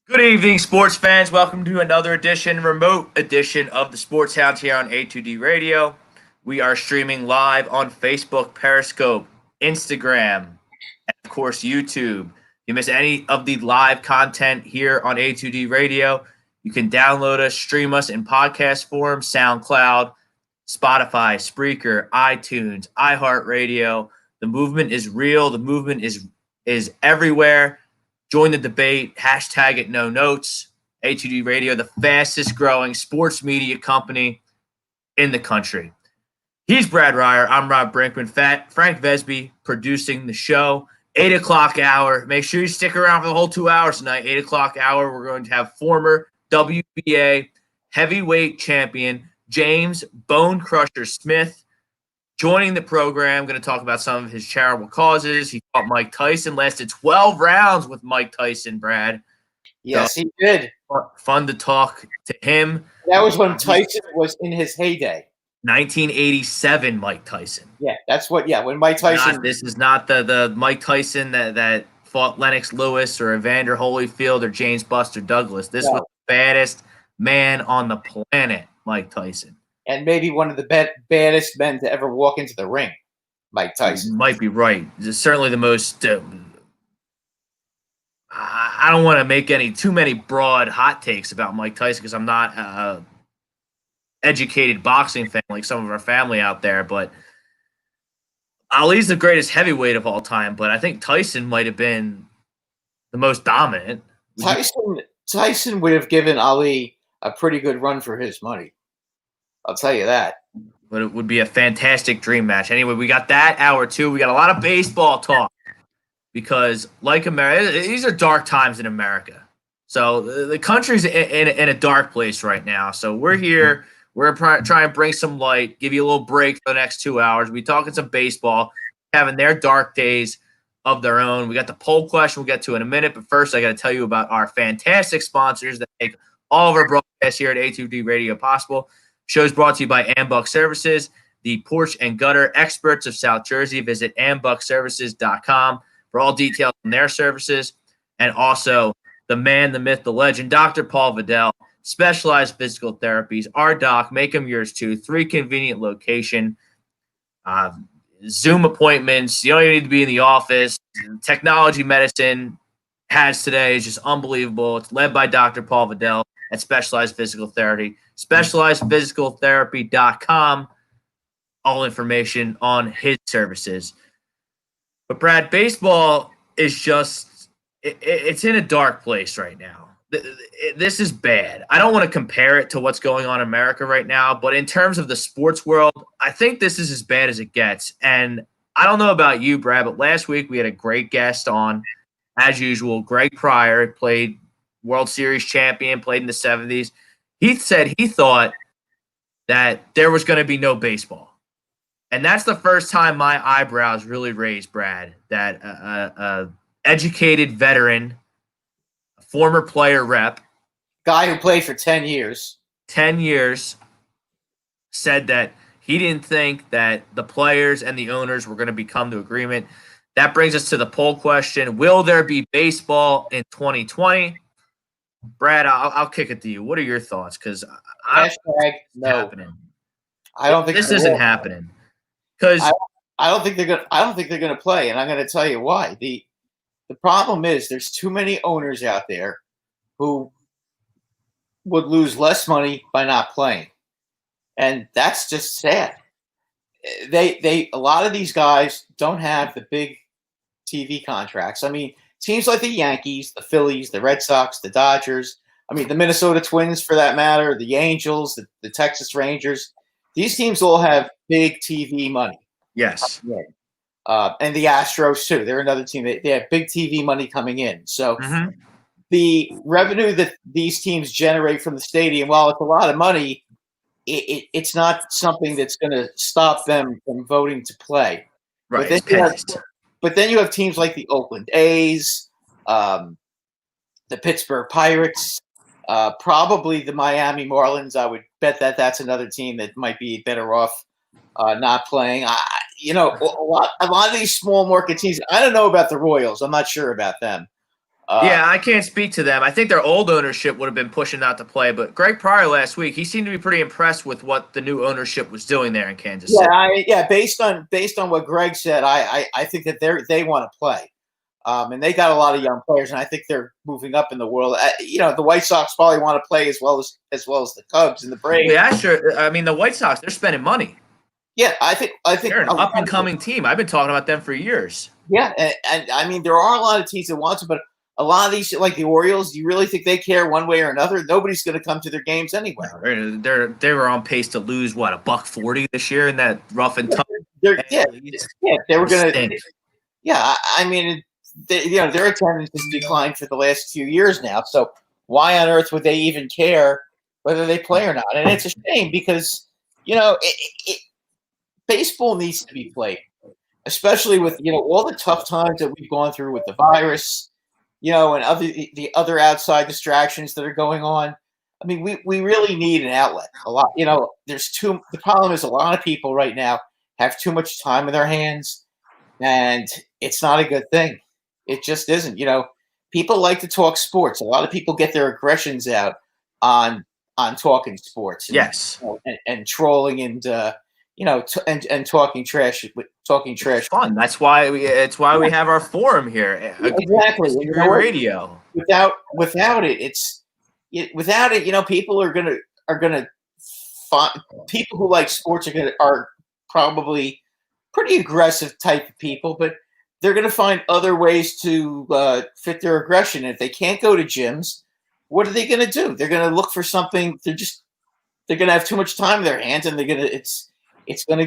Good evening, sports fans. Welcome to another remote edition of the Sports Hounds here on A2D Radio. We are streaming live on Facebook, Periscope, Instagram, and of course YouTube. If you miss any of the live content here on A2D Radio, you can download us, stream us in podcast form, SoundCloud, Spotify, Spreaker, iTunes, iHeartRadio. The movement is real. The movement is everywhere. Join the debate. Hashtag it no notes. A2D Radio, the fastest growing sports media company in the country. He's Brad Ryer. I'm Rob Brinkman. Frank Vesby producing the show. 8 o'clock hour. Make sure you stick around for the whole 2 hours tonight. 8 o'clock hour. We're going to have former WBA heavyweight champion James Bone Crusher Smith joining the program. Going to talk about some of his charitable causes. He fought Mike Tyson, lasted 12 rounds with Mike Tyson, Brad. Yes, he did. Fun to talk to him. That was when Tyson was in his heyday. 1987 Mike Tyson. Yeah, that's what. Yeah, when Mike Tyson. This is not the Mike Tyson that fought Lennox Lewis or Evander Holyfield or James Buster Douglas. This was the baddest man on the planet, Mike Tyson. And maybe one of the baddest men to ever walk into the ring, Mike Tyson. You might be right. It's certainly the most. I don't want to make too many broad hot takes about Mike Tyson because I'm not an educated boxing fan like some of our family out there. But Ali's the greatest heavyweight of all time. But I think Tyson might have been the most dominant. Tyson would have given Ali a pretty good run for his money. I'll tell you that. But it would be a fantastic dream match. Anyway, we got that hour too. We got a lot of baseball talk because, like America, these are dark times in America. So the country's in a dark place right now. So we're here. We're trying to bring some light, give you a little break for the next 2 hours. We're talking some baseball, having their dark days of their own. We got the poll question we'll get to in a minute. But first, I got to tell you about our fantastic sponsors that make all of our broadcasts here at A2D Radio possible. Show is brought to you by Ambuck Services, the porch and gutter experts of South Jersey. Visit ambuckservices.com for all details on their services. And also the man, the myth, the legend, Dr. Paul Vidal, specialized physical therapies. Our doc, make them yours too. 3 convenient location, Zoom appointments. You don't even need to be in the office. Technology medicine has today is just unbelievable. It's led by Dr. Paul Vidal at Specialized Physical Therapy. SpecializedPhysicalTherapy.com. All information on his services. But Brad, baseball is just it's in a dark place right now. This is bad. I don't want to compare it to what's going on in America right now, but in terms of the sports world, I think this is as bad as it gets. And I don't know about you, Brad, but last week we had a great guest on, as usual. Greg Pryor played World Series champion, played in the 70s. He said he thought that there was going to be no baseball. And that's the first time my eyebrows really raised, Brad, that a educated veteran, a former player rep, guy who played for 10 years, said that he didn't think that the players and the owners were going to come to agreement. That brings us to the poll question. Will there be baseball in 2020? Brad, I'll kick it to you. What are your thoughts? Because no. Happening. I don't think this isn't happening. Because I don't think they're gonna play, and I'm gonna tell you why. The problem is there's too many owners out there who would lose less money by not playing, and that's just sad. A lot of these guys don't have the big TV contracts. I mean, teams like the Yankees, the Phillies, the Red Sox, the Dodgers, the Minnesota Twins for that matter, the Angels, the Texas Rangers, these teams all have big TV money. Yes. And the Astros too. They're another team. They have big TV money coming in. So the revenue that these teams generate from the stadium, while it's a lot of money, it's not something that's going to stop them from voting to play. Right. But then you have teams like the Oakland A's, the Pittsburgh Pirates, probably the Miami Marlins. I would bet that that's another team that might be better off not playing. A lot of these small market teams. I don't know about the Royals. I'm not sure about them. Yeah, I can't speak to them. I think their old ownership would have been pushing not to play, but Greg Pryor last week, he seemed to be pretty impressed with what the new ownership was doing there in Kansas City. Based on what Greg said, I think that they want to play, and they got a lot of young players, and I think they're moving up in the world. The White Sox probably want to play as well as the Cubs and the Braves. Yeah, sure. I mean, the White Sox, they're spending money. Yeah, I think they're an up and coming team. I've been talking about them for years. Yeah, and I mean, there are a lot of teams that want to, but a lot of these, like the Orioles, do you really think they care one way or another? Nobody's going to come to their games anyway. They were on pace to lose what, $140 this year in that rough and tough. They were going to. Yeah, I mean, their attendance has declined for the last few years now. So why on earth would they even care whether they play or not? And it's a shame because baseball needs to be played, especially with all the tough times that we've gone through with the virus. And the other outside distractions that are going on. I mean, we really need an outlet. A lot, the problem is a lot of people right now have too much time in their hands, and it's not a good thing. It just isn't. People like to talk sports. A lot of people get their aggressions out on talking sports. Yes, and trolling and and talking trash. It's fun. That's why we have our forum here. Exactly. Radio. Without it, people are gonna find people who like sports are probably pretty aggressive type of people, but they're gonna find other ways to fit their aggression. If they can't go to gyms, what are they gonna do? They're gonna look for something. They're gonna have too much time in their hands, and it's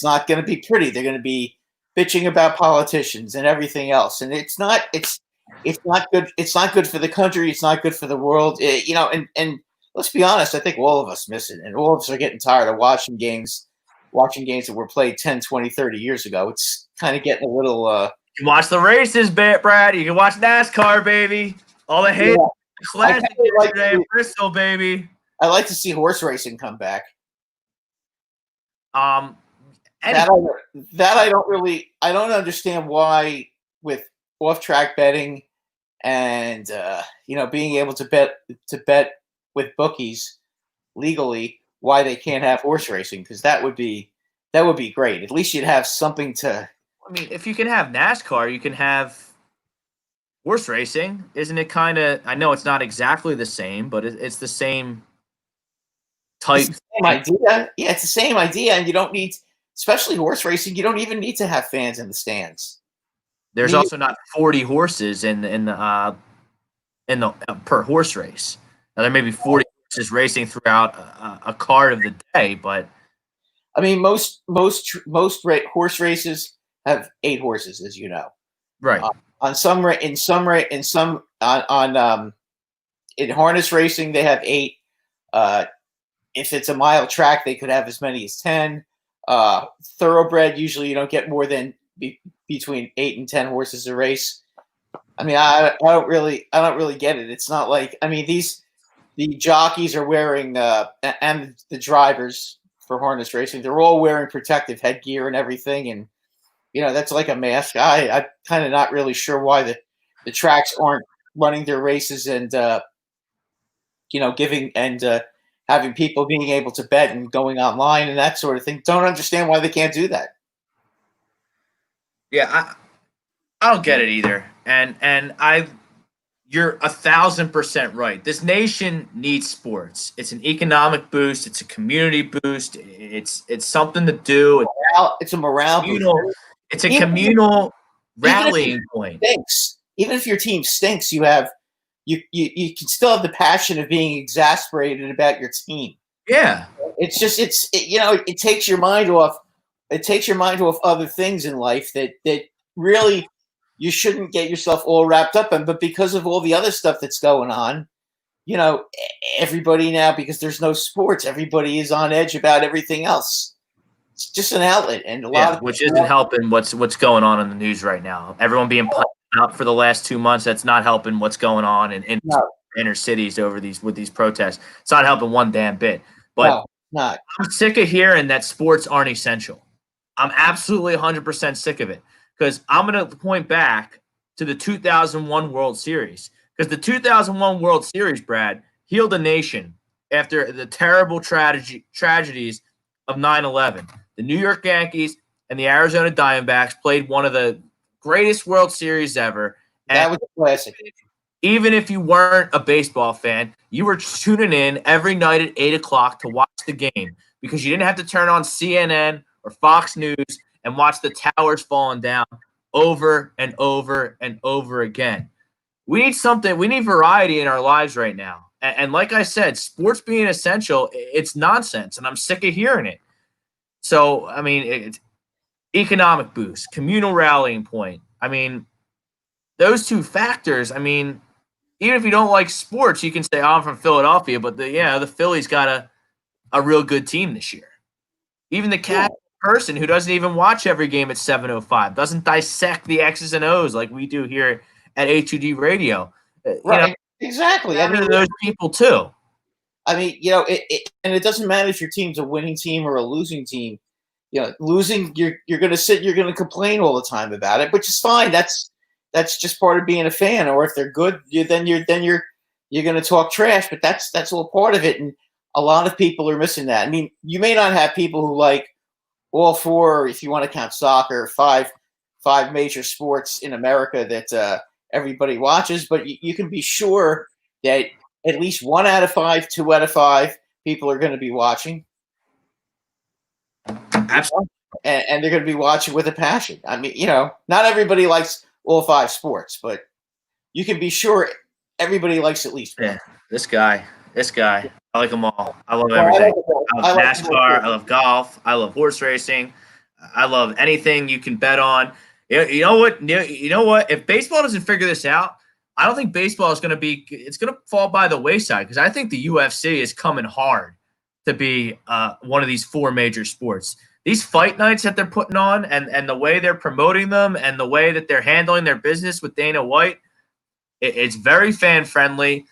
not gonna be pretty. They're gonna be bitching about politicians and everything else, and it's not good. It's not good for the country. It's not good for the world. And let's be honest. I think all of us miss it, and all of us are getting tired of watching games that were played 10, 20, 30 years ago. It's kind of getting a little. You can watch the races, Brad. You can watch NASCAR, baby. All the hate, classic yesterday in Bristol, baby. I like to see horse racing come back. That I don't understand why with off-track betting and being able to bet with bookies legally, why they can't have horse racing, because that would be great. At least you'd have something to. I mean, if you can have NASCAR, you can have horse racing. Isn't it kind of? I know it's not exactly the same, but it's the same type. It's the same idea. Yeah, it's the same idea, and you don't need, especially horse racing. You don't even need to have fans in the stands. There's also not 40 horses in the per horse race. Now there may be 40 horses racing throughout a card of the day, but I mean most horse races have 8 horses, as you know. Right. In harness racing they have 8. If it's a mile track, they could have as many as 10. Thoroughbred, usually you don't get more than between 8 and 10 horses a race. I mean, I don't really get it. It's not like, I mean, the jockeys are wearing and the drivers for harness racing, they're all wearing protective headgear and everything, and that's like a mask. I'm kind of not really sure why the tracks aren't running their races and giving and having people being able to bet and going online and that sort of thing. Don't understand why they can't do that. Yeah, I don't get it either. And you're 1,000% right. This nation needs sports. It's an economic boost. It's a community boost. It's something to do. It's a morale boost. It's a communal rallying point. Even if your team stinks, you can still have the passion of being exasperated about your team. Yeah. It's just it takes your mind off. It takes your mind off other things in life that really you shouldn't get yourself all wrapped up in. But because of all the other stuff that's going on, everybody now, because there's no sports, everybody is on edge about everything else. It's just an outlet, and a lot of which isn't helping what's going on in the news right now. Everyone being pumped out for the last 2 months. That's not helping what's going on in inner cities with these protests. It's not helping one damn bit. But not. I'm sick of hearing that sports aren't essential. I'm absolutely 100% sick of it, because I'm going to point back to the 2001 World Series. Because the 2001 World Series, Brad, healed the nation after the terrible tragedies of 9/11. The New York Yankees and the Arizona Diamondbacks played one of the greatest World Series ever. That was a classic. Even if you weren't a baseball fan, you were tuning in every night at 8 o'clock to watch the game because you didn't have to turn on CNN or Fox News and watch the towers falling down over and over and over again. We need something. We need variety in our lives right now. And like I said, sports being essential, it's nonsense, and I'm sick of hearing it. So, I mean, it's economic boost, communal rallying point. I mean, those two factors, I mean, even if you don't like sports, you can say, oh, I'm from Philadelphia, but the Phillies got a real good team this year. Even the casual person who doesn't even watch every game at 7:05, doesn't dissect the X's and O's like we do here at A2D Radio. Right. Exactly. I mean, those people too. I mean, and it doesn't matter if your team's a winning team or a losing team. Losing, you're going to sit, you're going to complain all the time about it, which is fine. That's just part of being a fan. Or if they're good, then you're going to talk trash. But that's all part of it. And a lot of people are missing that. I mean, you may not have people who like all four, if you want to count soccer, five major sports in America that everybody watches, but you can be sure that at least 1 out of 5, 2 out of 5 people are going to be watching. Absolutely. And they're going to be watching with a passion. I mean, not everybody likes all 5 sports, but you can be sure everybody likes at least one. Yeah, this guy. I like them all. I love everything. I love NASCAR. I love golf. I love horse racing. I love anything you can bet on. You know what? If baseball doesn't figure this out, I don't think baseball is going to it's going to fall by the wayside because I think the UFC is coming hard to be one of these 4 major sports. These fight nights that they're putting on and the way they're promoting them and the way that they're handling their business with Dana White, it's very fan-friendly.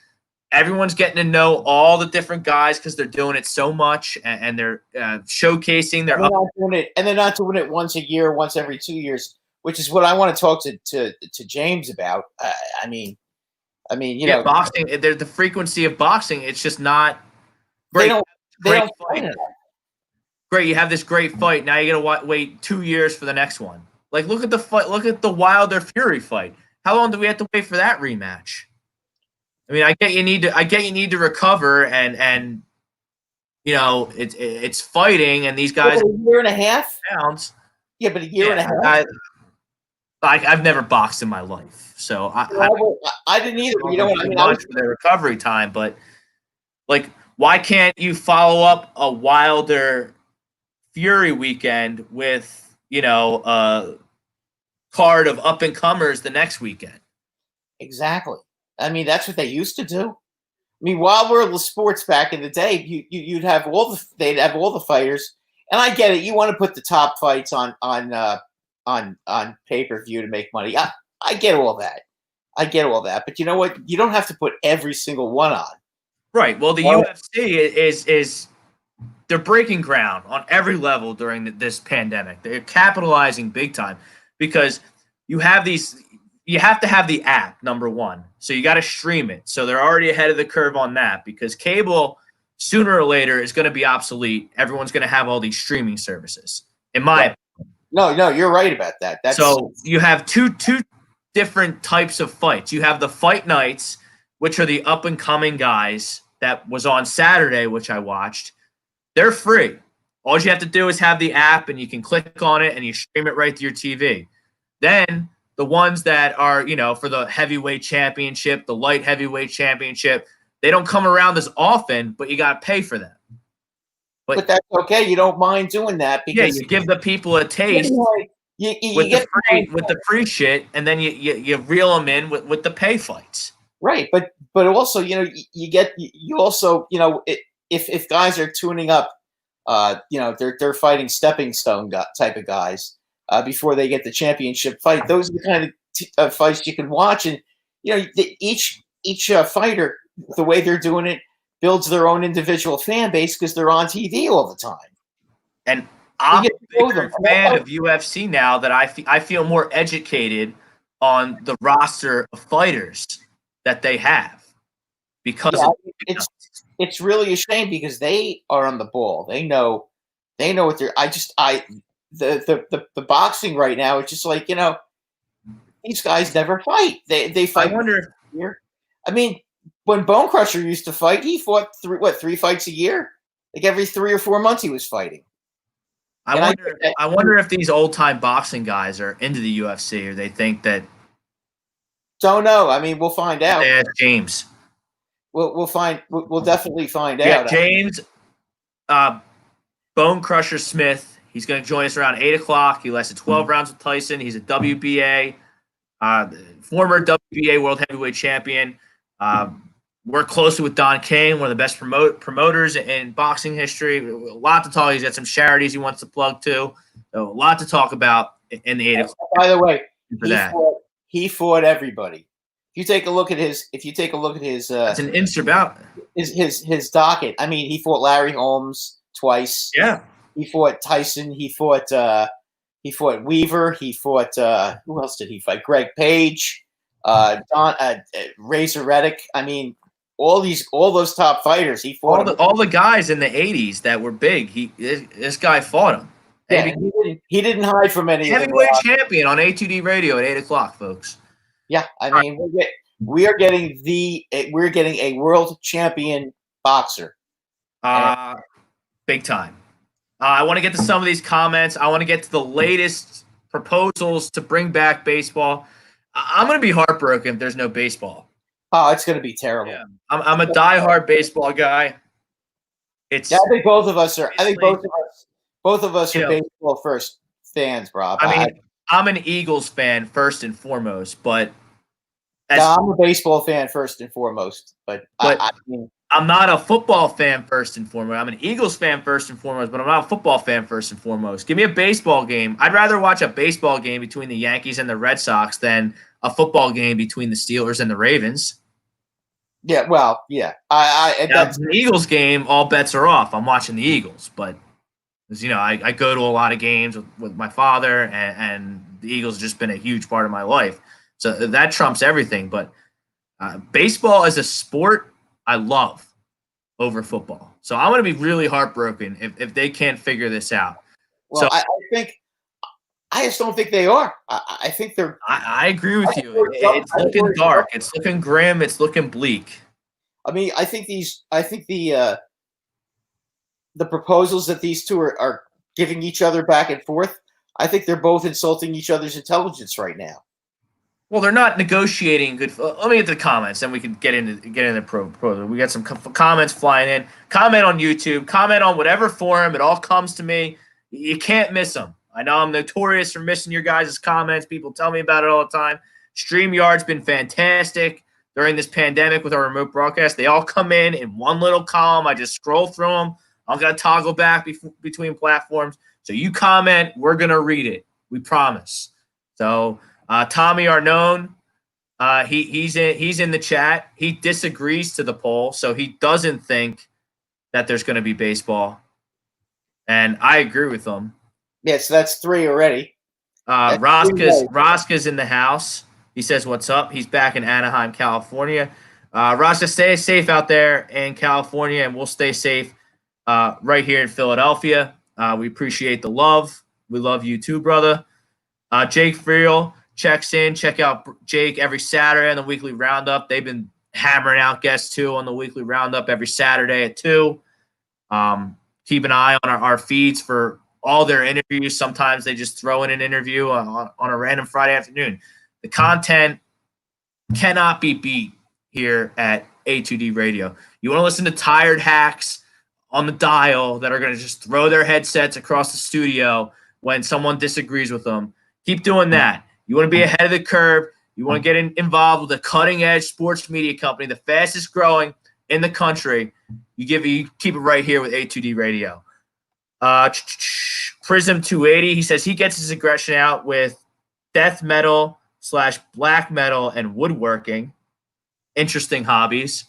Everyone's getting to know all the different guys because they're doing it so much and they're showcasing their. They're not doing it once a year, once every 2 years, which is what I want to talk to James about. I mean, boxing. There's the frequency of boxing. It's just not great. They don't fight it. Great, you have this great fight. Now you got to wait 2 years for the next one. Like, look at the fight. Look at the Wilder Fury fight. How long do we have to wait for that rematch? I mean, I get you need to recover, and it's fighting, and these guys. A year and a half. Pounds. Yeah, but a year and a half. I've never boxed in my life, so I didn't either. Much for their recovery time, but like, why can't you follow up a Wilder Fury weekend with a card of up and comers the next weekend? Exactly. I mean, that's what they used to do. I mean, Wild World of Sports back in the day, you'd have they'd have all the fighters, and I get it. You want to put the top fights on pay-per-view to make money. I get all that. But you know what? You don't have to put every single one on. Right. Well, the UFC is they're breaking ground on every level during this pandemic. They're capitalizing big time because you have to have the app, number one. So you got to stream it. So they're already ahead of the curve on that because cable sooner or later is going to be obsolete. Everyone's going to have all these streaming services. In my opinion. No, you're right about that. So you have two different types of fights. You have the fight nights, which are the up and coming guys that was on Saturday, which I watched. They're free. All you have to do is have the app and you can click on it and you stream it right to your TV. Then the ones that are, for the heavyweight championship, the light heavyweight championship, they don't come around as often, but you got to pay for them. But that's okay. You don't mind doing that because you give the people a taste with the free shit, and then you reel them in with the pay fights. Right, but also if guys are tuning up, they're fighting stepping stone type of guys before they get the championship fight. Those are the kind of fights you can watch, and each fighter, the way they're doing it, builds their own individual fan base because they're on TV all the time. And I'm a bigger fan of UFC now that I feel more educated on the roster of fighters that they have because it's really a shame because they are on the ball. They know what they're. The boxing right now. It's just like these guys never fight. They fight. I wonder. I mean, when Bone Crusher used to fight, he fought three fights a year. Like every 3 or 4 months, he was fighting. I wonder if these old time boxing guys are into the UFC or they think that. Don't know. I mean, we'll find out. Yeah, James. We'll find. We'll definitely find out. Yeah, James, Bone Crusher Smith. He's going to join us around 8:00. He lasted 12 rounds with Tyson. He's a WBA, former WBA World Heavyweight Champion. Worked closely with Don Kane, one of the best promoters in boxing history. A lot to talk. He's got some charities he wants to plug too. So a lot to talk about in the 8:00. By the way, he fought everybody. If you take a look at his, it's an instant bout. His docket. I mean, he fought Larry Holmes twice. Yeah. He fought Tyson. He fought Weaver. He fought who else did he fight? Greg Page, Razor Reddick. I mean, all those top fighters. He fought all the guys in the 80s that were big. This guy fought them. Yeah, he didn't hide from any. Heavyweight champion on A2D Radio at 8:00, folks. Yeah, I mean, we're getting a world champion boxer. Big time. I want to get to some of these comments. I want to get to the latest proposals to bring back baseball. I'm going to be heartbroken if there's no baseball. Oh, it's going to be terrible. Yeah. I'm a diehard baseball guy. I think both of us are. I think both of us are baseball first fans, Rob. I mean, I'm an Eagles fan first and foremost, but I'm a baseball fan first and foremost. But I mean, I'm not a football fan first and foremost. I'm an Eagles fan first and foremost, but I'm not a football fan first and foremost. Give me a baseball game. I'd rather watch a baseball game between the Yankees and the Red Sox than a football game between the Steelers and the Ravens. Yeah, well, yeah. That's an Eagles game. All bets are off. I'm watching the Eagles, but I go to a lot of games with my father, and the Eagles have just been a huge part of my life. So that trumps everything. But baseball as a sport, I love over football. So I'm going to be really heartbroken if they can't figure this out. Well, so I just don't think they are. I think they're. I agree with you. It's looking dark. It's looking grim. It's looking bleak. I mean, I think the proposals that these two are giving each other back and forth, I think they're both insulting each other's intelligence right now. Well, they're not negotiating good. Let me get to the comments, then we can get into the pro. We got some comments flying in. Comment on YouTube. Comment on whatever forum. It all comes to me. You can't miss them. I know I'm notorious for missing your guys' comments. People tell me about it all the time. StreamYard's been fantastic during this pandemic with our remote broadcast. They all come in one little column. I just scroll through them. I'm going to toggle back between platforms. So you comment, we're going to read it. We promise. So Tommy Arnone, he's in the chat. He disagrees to the poll, so he doesn't think that there's going to be baseball. And I agree with him. Yeah, so that's 3 already. Roska's in the house. He says, what's up? He's back in Anaheim, California. Roska, stay safe out there in California, and we'll stay safe right here in Philadelphia. We appreciate the love. We love you too, brother. Jake Friel checks in. Check out Jake every Saturday on the Weekly Roundup. They've been hammering out guests too on the Weekly Roundup every Saturday at 2. Keep an eye on our feeds for all their interviews. Sometimes they just throw in an interview on a random Friday afternoon. The content cannot be beat here at A2D Radio. You want to listen to tired hacks on the dial that are going to just throw their headsets across the studio when someone disagrees with them. Keep doing that. You want to be ahead of the curve. You want to get involved with a cutting-edge sports media company, the fastest growing in the country. You keep it right here with A2D Radio. Prism 280, he says he gets his aggression out with death metal / black metal and woodworking. Interesting hobbies.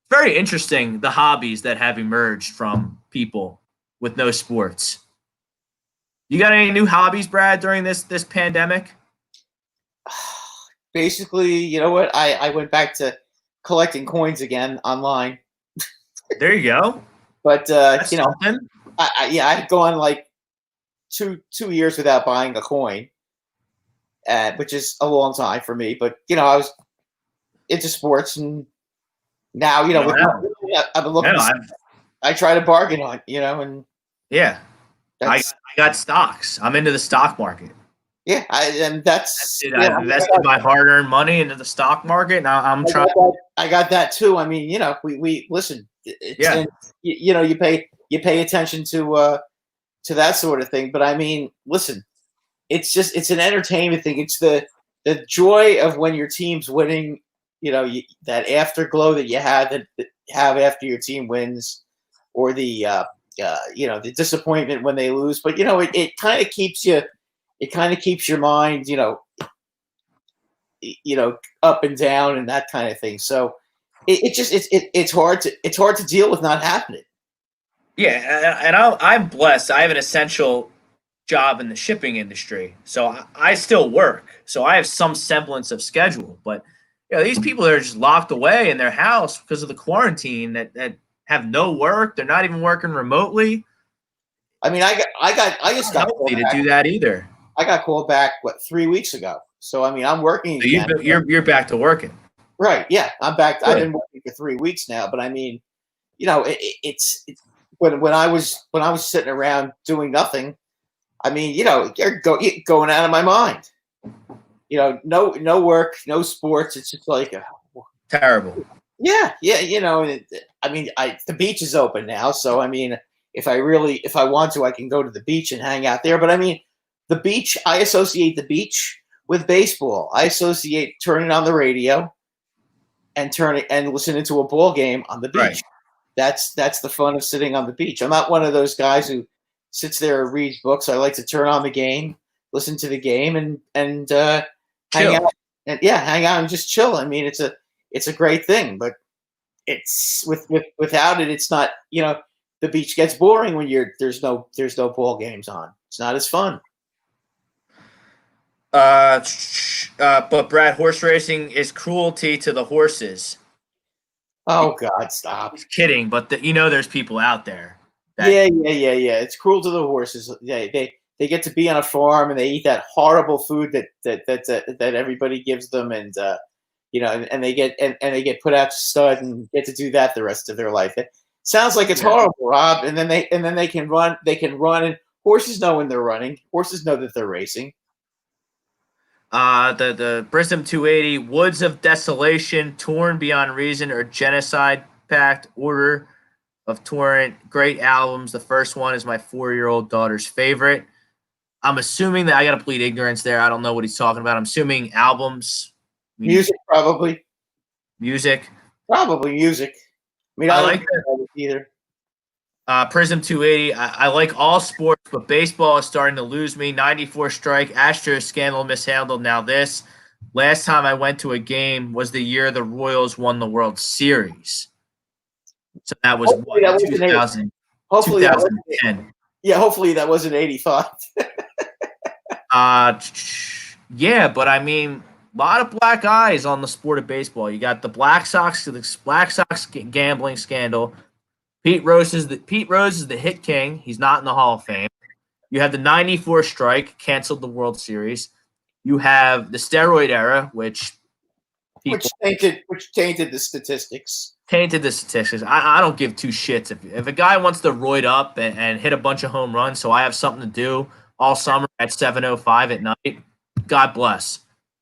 Very interesting, the hobbies that have emerged from people with no sports. You got any new hobbies, Brad, during this pandemic? basically, you know what? I went back to collecting coins again online, There you go. but That's something. I had gone like 2 years without buying a coin, which is a long time for me. But I was into sports, and now No, with no, I've been looking no. to. I try to bargain on, and Yeah. I that's got stocks. I'm into the stock market. yeah, and that's I invested my hard-earned money into the stock market, and I'm trying. I got that too. I mean, we listen. It's Yeah, and you pay attention to that sort of thing. But I mean, listen, it's an entertainment thing. It's the joy of when your team's winning. That afterglow that you have after your team wins, or the disappointment when they lose. But it kind of keeps you. It kind of keeps your mind, up and down and that kind of thing. So it's hard to deal with not happening. yeah, and I'm blessed. I have an essential job in the shipping industry, so I still work. So I have some semblance of schedule. But these people that are just locked away in their house because of the quarantine that have no work. They're not even working remotely. I mean, I just Not got called healthy to back. do that either. I got called back 3 weeks ago. So I mean, I'm working So again. you're back to working. Right? Yeah, I'm back. I've Good. been working for 3 weeks now. But I mean, it's when I was sitting around doing nothing. I mean, you're going out of my mind. No work, no sports. It's just like, Terrible. yeah. I mean, the beach is open now, so I mean, if I want to, I can go to the beach and hang out there. But I mean, the beach, I associate the beach with baseball. I associate turning on the radio and turning and listening to a ball game on the Right. beach. That's the fun of sitting on the beach. I'm not one of those guys who sits there and reads books. I like to turn on the game, listen to the game, and hang Chill. out hang out and just chill. I mean, it's a great thing, but it's without it, it's not. The beach gets boring when there's no ball games on. It's not as fun. But Brad, horse racing is cruelty to the horses. Oh God, stop. He's kidding, but there's people out there that Yeah. It's cruel to the horses. They get to be on a farm and they eat that horrible food that everybody gives them, and and they get put out to stud and get to do that the rest of their life. It sounds like it's horrible, Rob. And then they can run. They can run, and horses know when they're running. Horses know that they're racing. the Brisbane 280 Woods of Desolation, Torn Beyond Reason, or Genocide Pact, Order of Torrent. Great albums. The first one is my 4-year-old daughter's favorite. I'm assuming that I got to plead ignorance there. I don't know what he's talking about. I'm assuming albums. Music, probably. Music. Probably music. I mean, I don't like that either. Prism 280. I like all sports, but baseball is starting to lose me. 94 strike. Astros scandal mishandled. Now this. Last time I went to a game was the year the Royals won the World Series. So that was Hopefully that wasn't 2000, Hopefully 2010. hopefully that wasn't 85. Yeah, but I mean, a lot of black eyes on the sport of baseball. You got the Black Sox gambling scandal. Pete Rose is the hit king. He's not in the Hall of Fame. You have the 94 strike, canceled the World Series. You have the steroid era, which tainted the statistics. I don't give two shits. If a guy wants to roid up and hit a bunch of home runs so I have something to do all summer at 7:05 at night, God bless.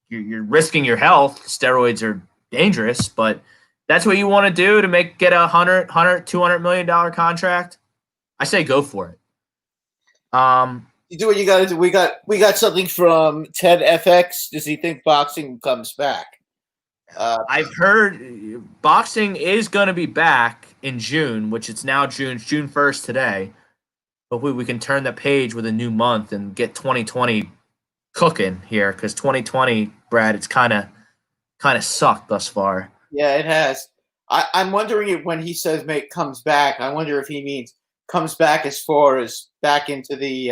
You're risking your health. Steroids are dangerous, but that's what you want to do to get a $200 million contract. I say go for it. You do what you got to do. We got something from Ted FX. Does he think boxing comes back? I've heard boxing is going to be back in June, which it's now June 1st today. Hopefully we can turn the page with a new month and get 2020 cooking here, because 2020, Brad, it's kind of sucked thus far. Yeah, it has. I'm wondering if when he says comes back, I wonder if he means comes back as far as back into the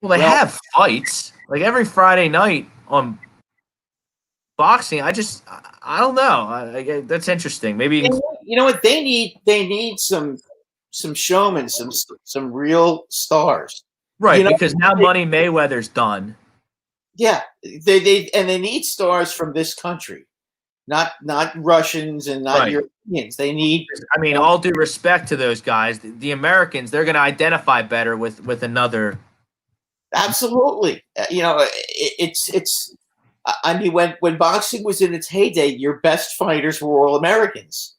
well, they have fights like every Friday night on boxing, I don't know. That's interesting. Maybe You know what they need? They need some showmen, some real stars. right, You know, because now Money Mayweather's done. yeah, they need stars from this country, not Russians and not Right. Europeans. They need. I mean, all due respect to those guys, the Americans, they're going to identify better with another. Absolutely. It's. I mean, when boxing was in its heyday, your best fighters were all Americans.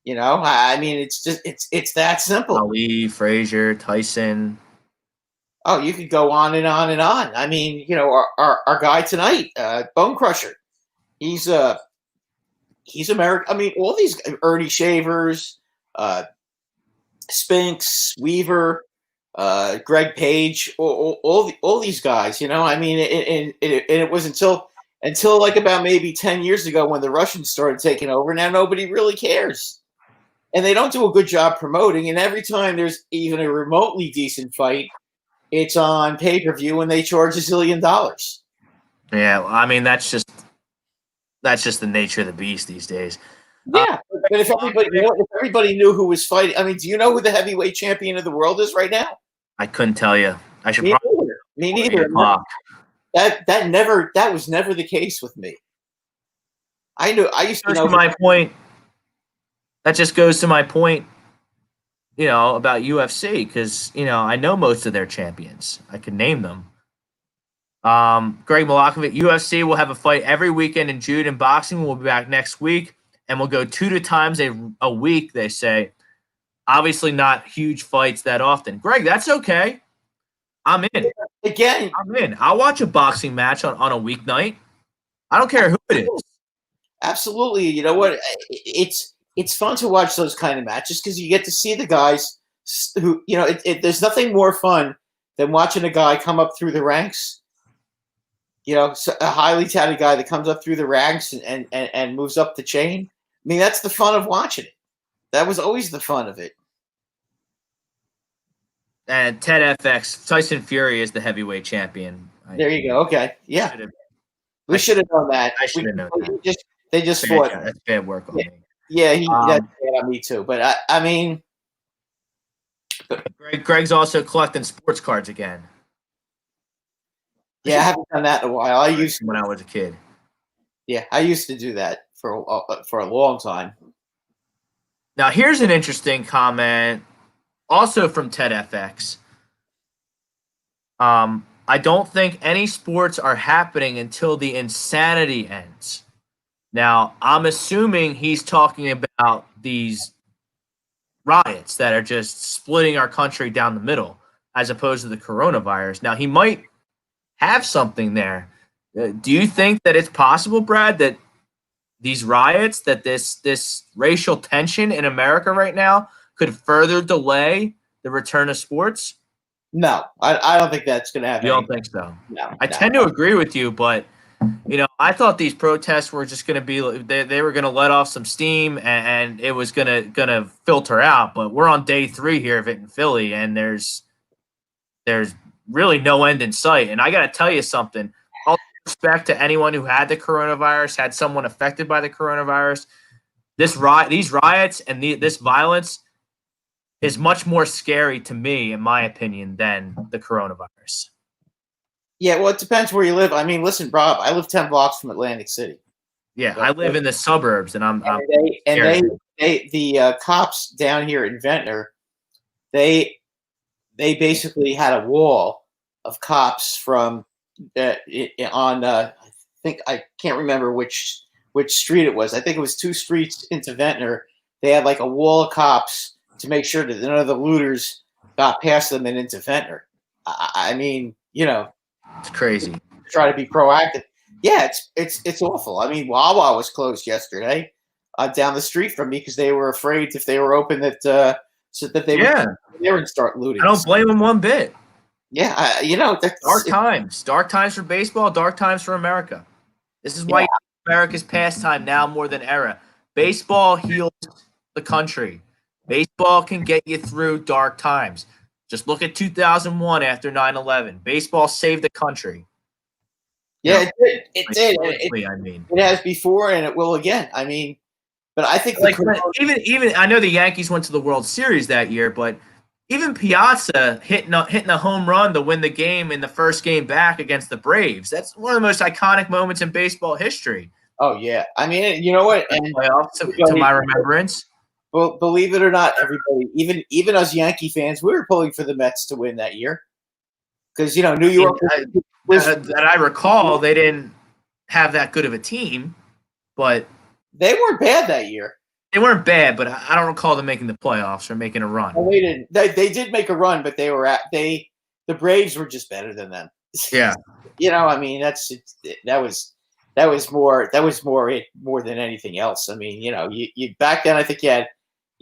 You know, I mean, it's that simple. Ali, Frazier, Tyson. Oh, you could go on and on and on. I mean, you know, our guy tonight, Bone Crusher, he's American. I mean, all these Ernie Shavers, Spinks, Weaver, Greg Page, all these guys. You know, I mean, it was until like about maybe 10 years ago when the Russians started taking over. Now nobody really cares, and they don't do a good job promoting. And every time there's even a remotely decent fight, it's on pay-per-view and they charge $1 zillion. Yeah, I mean that's just the nature of the beast these days. Yeah, but if everybody knew who was fighting, I mean, do you know who the heavyweight champion of the world is right now? I couldn't tell you. I should Me probably neither. Me neither. That was never the case with me. I used to know. My point. That just goes to my point, about UFC because I know most of their champions. I can name them. Greg Malakovic, UFC will have a fight every weekend in June, and boxing will be back next week, and we'll go 2 times a week. They say, obviously not huge fights that often. Greg, that's okay. I'm in. Again, I'm in. I'll watch a boxing match on a weeknight. I don't care who it is. Absolutely. You know what? It's fun to watch those kind of matches because you get to see the guys who, there's nothing more fun than watching a guy come up through the ranks. A highly touted guy that comes up through the ranks and moves up the chain. I mean, that's the fun of watching it. That was always the fun of it. And Ted FX, Tyson Fury is the heavyweight champion. There you go. Okay. Yeah. We should have known that. I should have known that. They just fought. That's bad work on me. Yeah, that's bad on me too. But I mean, Greg's also collecting sports cards again. Yeah, I haven't done that in a while. I used to when I was a kid. Yeah, I used to do that for a long time. Now, here's an interesting comment, also from Ted FX. I don't think any sports are happening until the insanity ends. Now, I'm assuming he's talking about these riots that are just splitting our country down the middle, as opposed to the coronavirus. Now, he might have something there. Do you think that it's possible, Brad, that these riots, that this racial tension in America right now could further delay the return of sports? No, I don't think that's going to happen. You don't think so? No. I tend to agree with you, but I thought these protests were just going to be they were going to let off some steam and it was going to filter out. But we're on day 3 here of it in Philly, and there's really no end in sight. And I got to tell you something. All respect to anyone who had the coronavirus, had someone affected by the coronavirus. These riots and this violence is much more scary to me, in my opinion, than the coronavirus. Yeah, well, it depends where you live. I mean, listen, Rob, I live 10 blocks from Atlantic City. Yeah, I live in the suburbs, and the cops down here in Ventnor, they basically had a wall of cops from I think I can't remember which street it was. I think it was 2 streets into Ventnor. They had like a wall of cops to make sure that none of the looters got past them and into Ventnor. I mean, it's crazy. Try to be proactive. Yeah, it's awful. I mean, Wawa was closed yesterday down the street from me because they were afraid if they were open that so that they would come there and start looting. I don't blame them one bit. Yeah, that's dark times for baseball, dark times for America. This is why America's pastime now more than ever. Baseball heals the country. Baseball can get you through dark times. Just look at 2001 after 9/11. Baseball saved the country. Yeah, it did. It like, did. politically, I mean. It has before, and it will again. I mean, but I think Like, even I know the Yankees went to the World Series that year, but even Piazza hitting a home run to win the game in the first game back against the Braves. That's one of the most iconic moments in baseball history. oh yeah, I mean, you know what? And Playoffs to my remembrance. well, believe it or not, everybody, even us Yankee fans, we were pulling for the Mets to win that year because New York That I recall, they didn't have that good of a team, but they weren't bad that year. they weren't bad. But I don't recall them making the playoffs or making a run. Well, they didn't. They did make a run, but the Braves were just better than them. Yeah. I mean, that was more than anything else. I mean, you back then I think you had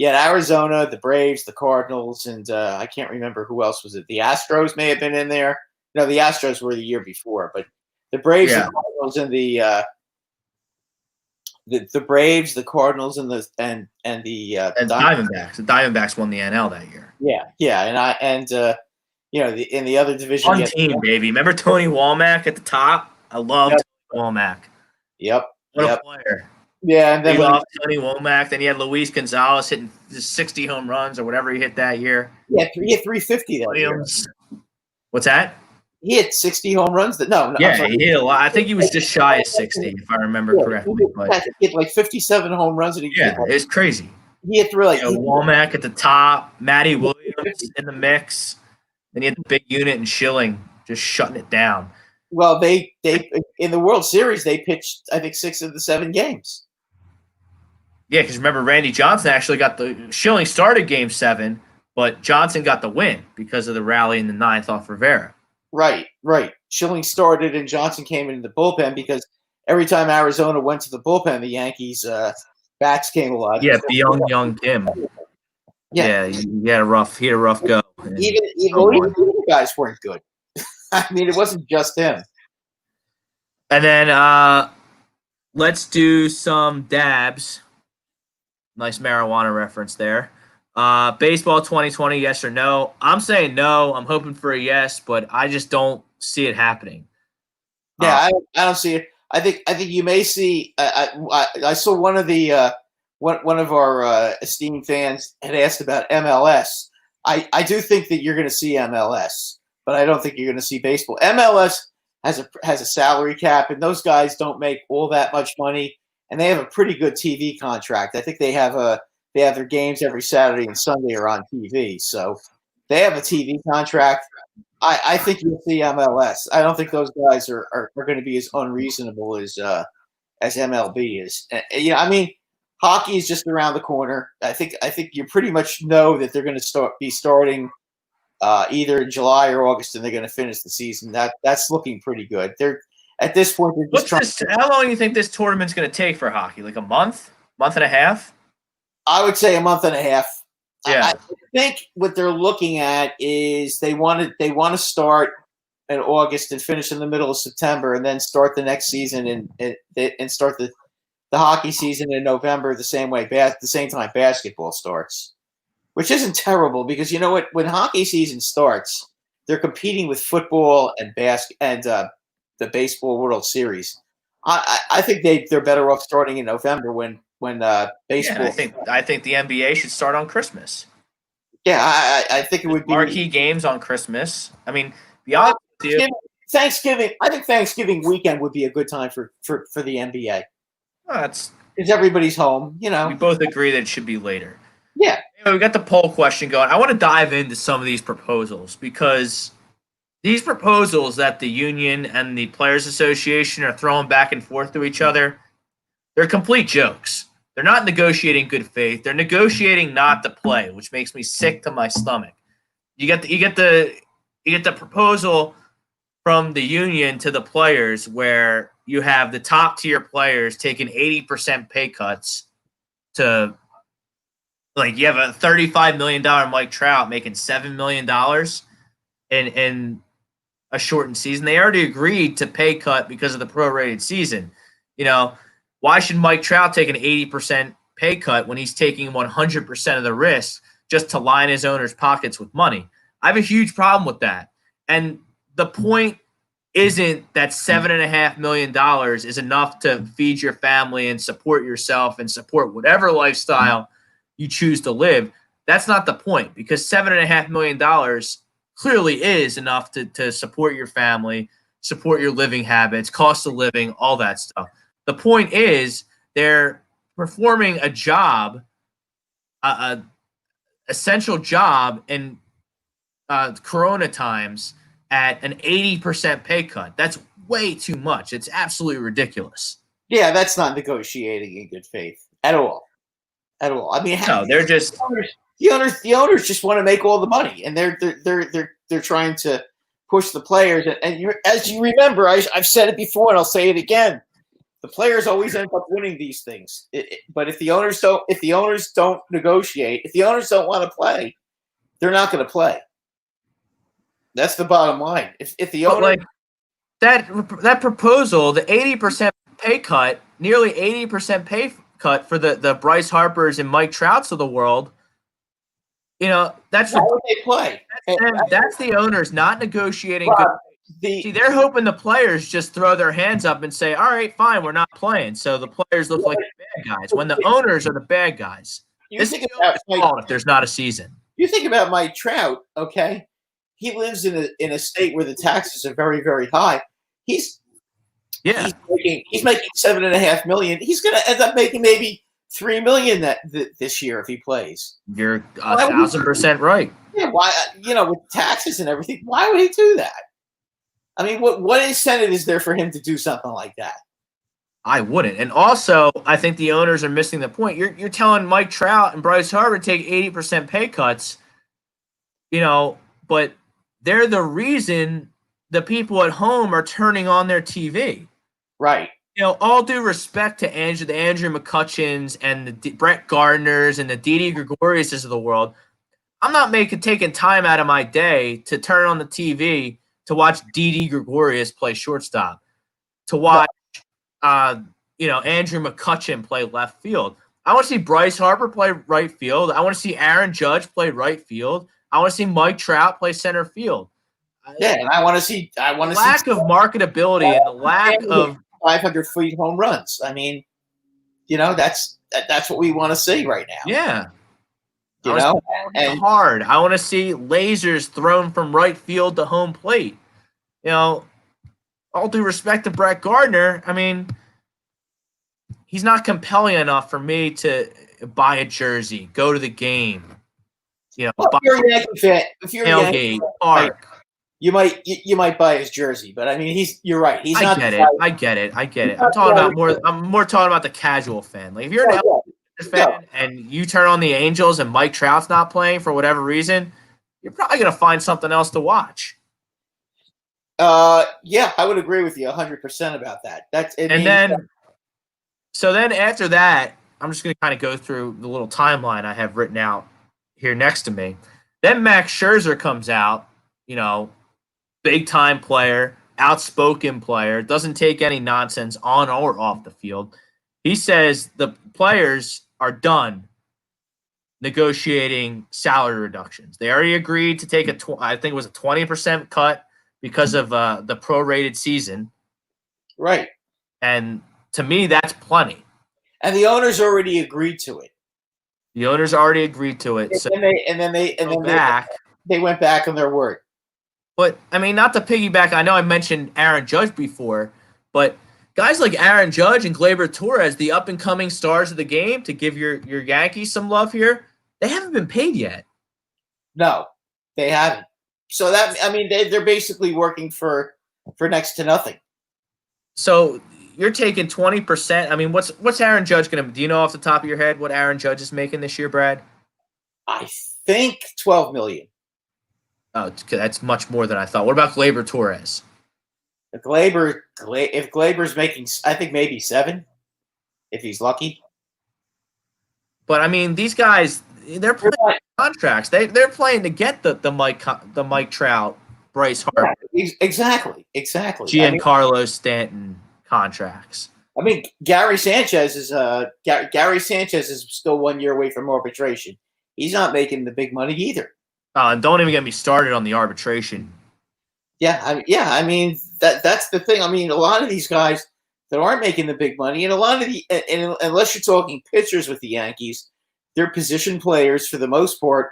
Arizona, the Braves, the Cardinals, and I can't remember who else was it. The Astros may have been in there. No, the Astros were the year before, but the Braves, the Cardinals, and the Braves, the Cardinals, and the Diamondbacks. The Diamondbacks won the NL that year. Yeah, in the other division, fun team, baby. Remember Tony Womack at the top? I loved Tony Womack. Yep. What a player. Yeah, and then Tony Womack. Then you had Luis Gonzalez hitting 60 home runs or whatever he hit that year. Yeah, he hit 350 that year. What's that? He hit 60 home runs. No, yeah, he hit a lot. I think he was just shy of 60, if I remember correctly. He hit like 57 home runs. And it's crazy. He hit through Womack at the top, Matty Williams in the mix. Then you had the big unit and Schilling just shutting it down. Well, they in the World Series they pitched I think 6 of the 7 games. Yeah, because remember Randy Johnson actually got Schilling started Game 7, but Johnson got the win because of the rally in the 9th off Rivera. Right. Schilling started and Johnson came into the bullpen because every time Arizona went to the bullpen, the Yankees bats came alive. Yeah, young Kim. Yeah, he had a rough go. Even the guys weren't good. I mean, it wasn't just him. And then let's do some dabs. Nice marijuana reference there. Baseball 2020, yes or no? I'm saying no. I'm hoping for a yes, but I just don't see it happening. Yeah, I don't see it. I think you may see. I saw one of our esteemed fans had asked about MLS. I do think that you're going to see MLS, but I don't think you're going to see baseball. MLS has a salary cap, and those guys don't make all that much money, and they have a pretty good TV contract. I think they have their games every Saturday and Sunday are on TV, so they have a TV contract. I think you'll see MLS. I don't think those guys are going to be as unreasonable as MLB is. I mean, hockey is just around the corner. I think you pretty much know that they're going to be starting either in July or August, and they're going to finish the season. That's looking pretty good. They're at this point. They're just how long do you think this tournament's going to take for hockey? Like a month and a half? I would say a month and a half. Yeah. I think what they're looking at is they want to start in August and finish in the middle of September, and then start the next season and start the hockey season in November the same time basketball starts, which isn't terrible because you know what? When hockey season starts, they're competing with football and the baseball World Series. I think they're better off starting in November when baseball. Yeah, I think the NBA should start on Christmas. Yeah, I think it would be marquee games on Christmas. I mean, Thanksgiving. I think Thanksgiving weekend would be a good time for the NBA. That's because everybody's home. We both agree that it should be later. Yeah. Anyway, we got the poll question going. I want to dive into some of these proposals because these proposals that the union and the Players Association are throwing back and forth to each other, they're complete jokes. They're not negotiating good faith. They're negotiating not to play, which makes me sick to my stomach. You get the proposal from the union to the players where you have the top tier players taking 80% pay cuts to, like, you have a $35 million Mike Trout making $7 million in a shortened season. They already agreed to pay cut because of the prorated season. Why should Mike Trout take an 80% pay cut when he's taking 100% of the risk just to line his owner's pockets with money? I have a huge problem with that. And the point isn't that $7.5 million is enough to feed your family and support yourself and support whatever lifestyle you choose to live. That's not the point, because $7.5 million clearly is enough to support your family, support your living habits, cost of living, all that stuff. The point is they're performing a job, a essential job in Corona times at an 80% pay cut. That's way too much. It's absolutely ridiculous. Yeah, that's not negotiating in good faith at all. At all. I mean, no, they're just the owners just want to make all the money, and they're trying to push the players. And as you remember, I've said it before, and I'll say it again. The players always end up winning these things. But if the owners don't negotiate, if the owners don't want to play, they're not going to play. That's the bottom line. If the owner, like that proposal, the 80% pay cut, nearly 80% pay cut for the Bryce Harpers and Mike Trouts of the world, that's why would they play? That's the owners not negotiating. Well, See, they're hoping the players just throw their hands up and say, "All right, fine, we're not playing." So the players look like the bad guys when the owners are the bad guys. You think about if there's not a season. You think about Mike Trout. Okay, he lives in a state where the taxes are very, very high. He's making $7.5 million. He's going to end up making maybe $3 million this year if he plays. You're 1,000% right. Yeah, why? With taxes and everything, why would he do that? I mean, what incentive is there for him to do something like that? I wouldn't. And also, I think the owners are missing the point. You're telling Mike Trout and Bryce Harper to take 80% pay cuts, but they're the reason the people at home are turning on their TV. Right. All due respect to the Andrew McCutcheons and the Brett Gardners and the Didi Gregoriuses of the world, I'm not taking time out of my day to turn on the TV to watch Didi Gregorius play shortstop, to watch Andrew McCutchen play left field. I want to see Bryce Harper play right field. I want to see Aaron Judge play right field. I want to see Mike Trout play center field. Yeah, and I want to see lack of marketability and the lack of 500 feet home runs. I mean, that's what we want to see right now. Yeah. And hard. I want to see lasers thrown from right field to home plate. All due respect to Brett Gardner, I mean, he's not compelling enough for me to buy a jersey, go to the game. If you're a Yankee fan, tailgate, park. You might buy his jersey, but I mean, you're right. I get it. I'm more talking about the casual fan. Like if you're an fan and you turn on the Angels and Mike Trout's not playing for whatever reason, you're probably going to find something else to watch. Yeah, I would agree with you 100% about that. So then after that, I'm just going to kind of go through the little timeline I have written out here next to me. Then Max Scherzer comes out, big time player, outspoken player, doesn't take any nonsense on or off the field. He says the players are done negotiating salary reductions. They already agreed to take I think it was a 20% cut because of the prorated season. Right. And to me, that's plenty. And the owners already agreed to it. The owners already agreed to it. And then they went back on their word. But I mean, not to piggyback, I know I mentioned Aaron Judge before, but guys like Aaron Judge and Gleyber Torres, the up-and-coming stars of the game, to give your Yankees some love here, they haven't been paid yet. No, they haven't. So they're basically working for next to nothing. So you're taking 20%. I mean, what's Aaron Judge going to? Do you know off the top of your head what Aaron Judge is making this year, Brad? I think $12 million. Oh, that's much more than I thought. What about Gleyber Torres? If Gleyber's making, I think maybe $7 million, if he's lucky. But I mean, these guys, they're playing contracts. They're playing to get the Mike Trout, Bryce Harper, exactly, Giancarlo Stanton contracts. I mean, Gary Sanchez is still 1 year away from arbitration. He's not making the big money either. And don't even get me started on the arbitration. I mean that's the thing. I mean, a lot of these guys that aren't making the big money, and a lot of and unless you're talking pitchers with the Yankees, their position players for the most part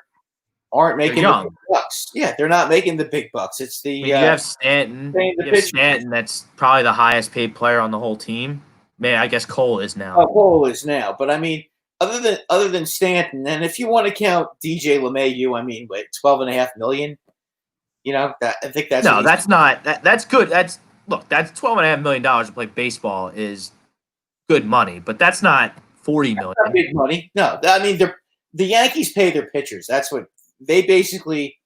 aren't They're making the big young. bucks. Yeah, they're not making the big bucks. It's I the mean, you have Stanton. paying the You have pitchers. Stanton. That's probably the highest paid player on the whole team. Man, I guess Cole is now. Cole is now, but I mean, other than Stanton, and if you want to count DJ LeMahieu, I mean, wait, 12.5 million. You know, I think that's No, that's not. That's good. That's That's $12.5 million to play baseball is good money, but that's not 40 million. not big money. No, I mean, the Yankees pay their pitchers. That's what they basically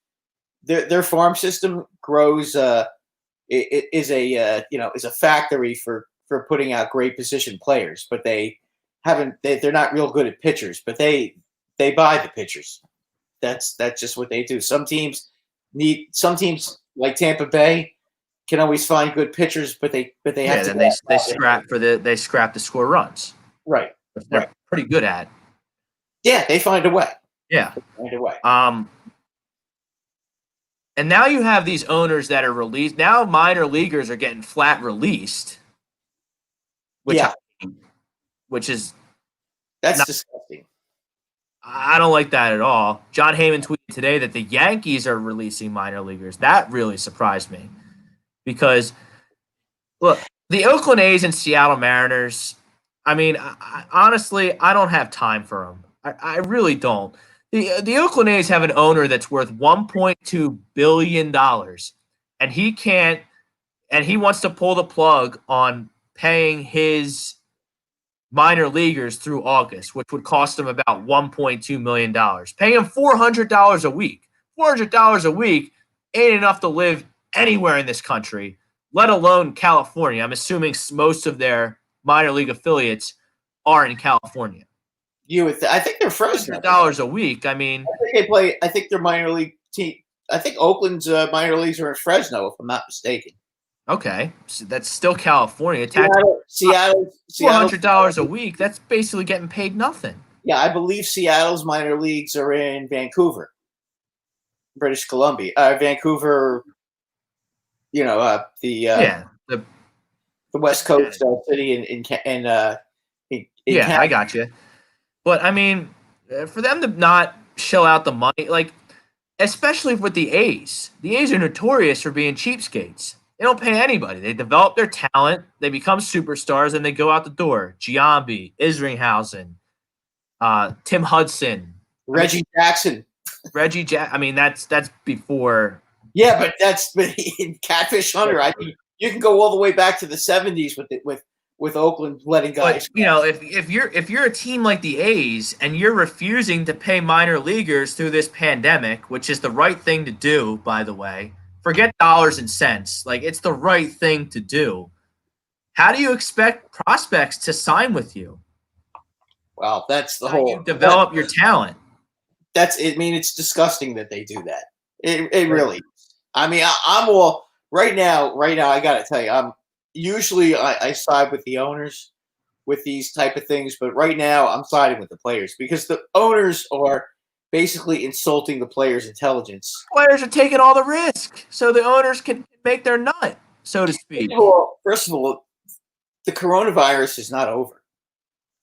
their farm system grows. It is a is a factory for putting out great position players, but they haven't. They're not real good at pitchers, but they buy the pitchers. That's just what they do. Some teams like Tampa Bay can always find good pitchers, but they have to. Then they scrap to score runs. Right. They're pretty good at. Yeah, they find a way. Yeah. They find a way. And now you have these owners that are released. Now minor leaguers are getting flat released, which is disgusting. I don't like that at all. John Heyman tweeted today that the Yankees are releasing minor leaguers. That really surprised me because, look, the Oakland A's and Seattle Mariners, I mean, honestly, I don't have time for them. I really don't. The Oakland A's have an owner that's worth $1.2 billion, and he wants to pull the plug on paying his minor leaguers through August, which would cost him about $1.2 million. Paying him $400 a week. $400 a week ain't enough to live anywhere in this country, let alone California. I'm assuming most of their minor league affiliates are in California. I think they're frozen. $400 a week. I mean, I think they play. I think their minor league team. I think Oakland's minor leagues are in Fresno, if I'm not mistaken. Okay, so that's still California. Seattle, $400 a week. That's basically getting paid nothing. Yeah, I believe Seattle's minor leagues are in Vancouver, British Columbia. Vancouver. The West Coast city in Canada. I got you. But I mean, for them to not shell out the money, like especially with the A's are notorious for being cheapskates. They don't pay anybody. They develop their talent, they become superstars, and they go out the door. Giambi, Isringhausen, Tim Hudson, Reggie Jackson. I mean, that's before. Yeah, but that's in Catfish Hunter. I mean, you can go all the way back to the 70s with Oakland letting guys. But, if you're a team like the A's and you're refusing to pay minor leaguers through this pandemic, which is the right thing to do, by the way, forget dollars and cents. Like, it's the right thing to do. How do you expect prospects to sign with you? Well, that's the How whole. you develop your talent. That's it. I mean, it's disgusting that they do that. It really. I mean, I'm all right now. Right now, I got to tell you, usually I side with the owners with these type of things, but right now I'm siding with the players because the owners are basically insulting the players' intelligence. Players are taking all the risk, so the owners can make their nut, so to speak. First of all, the coronavirus is not over.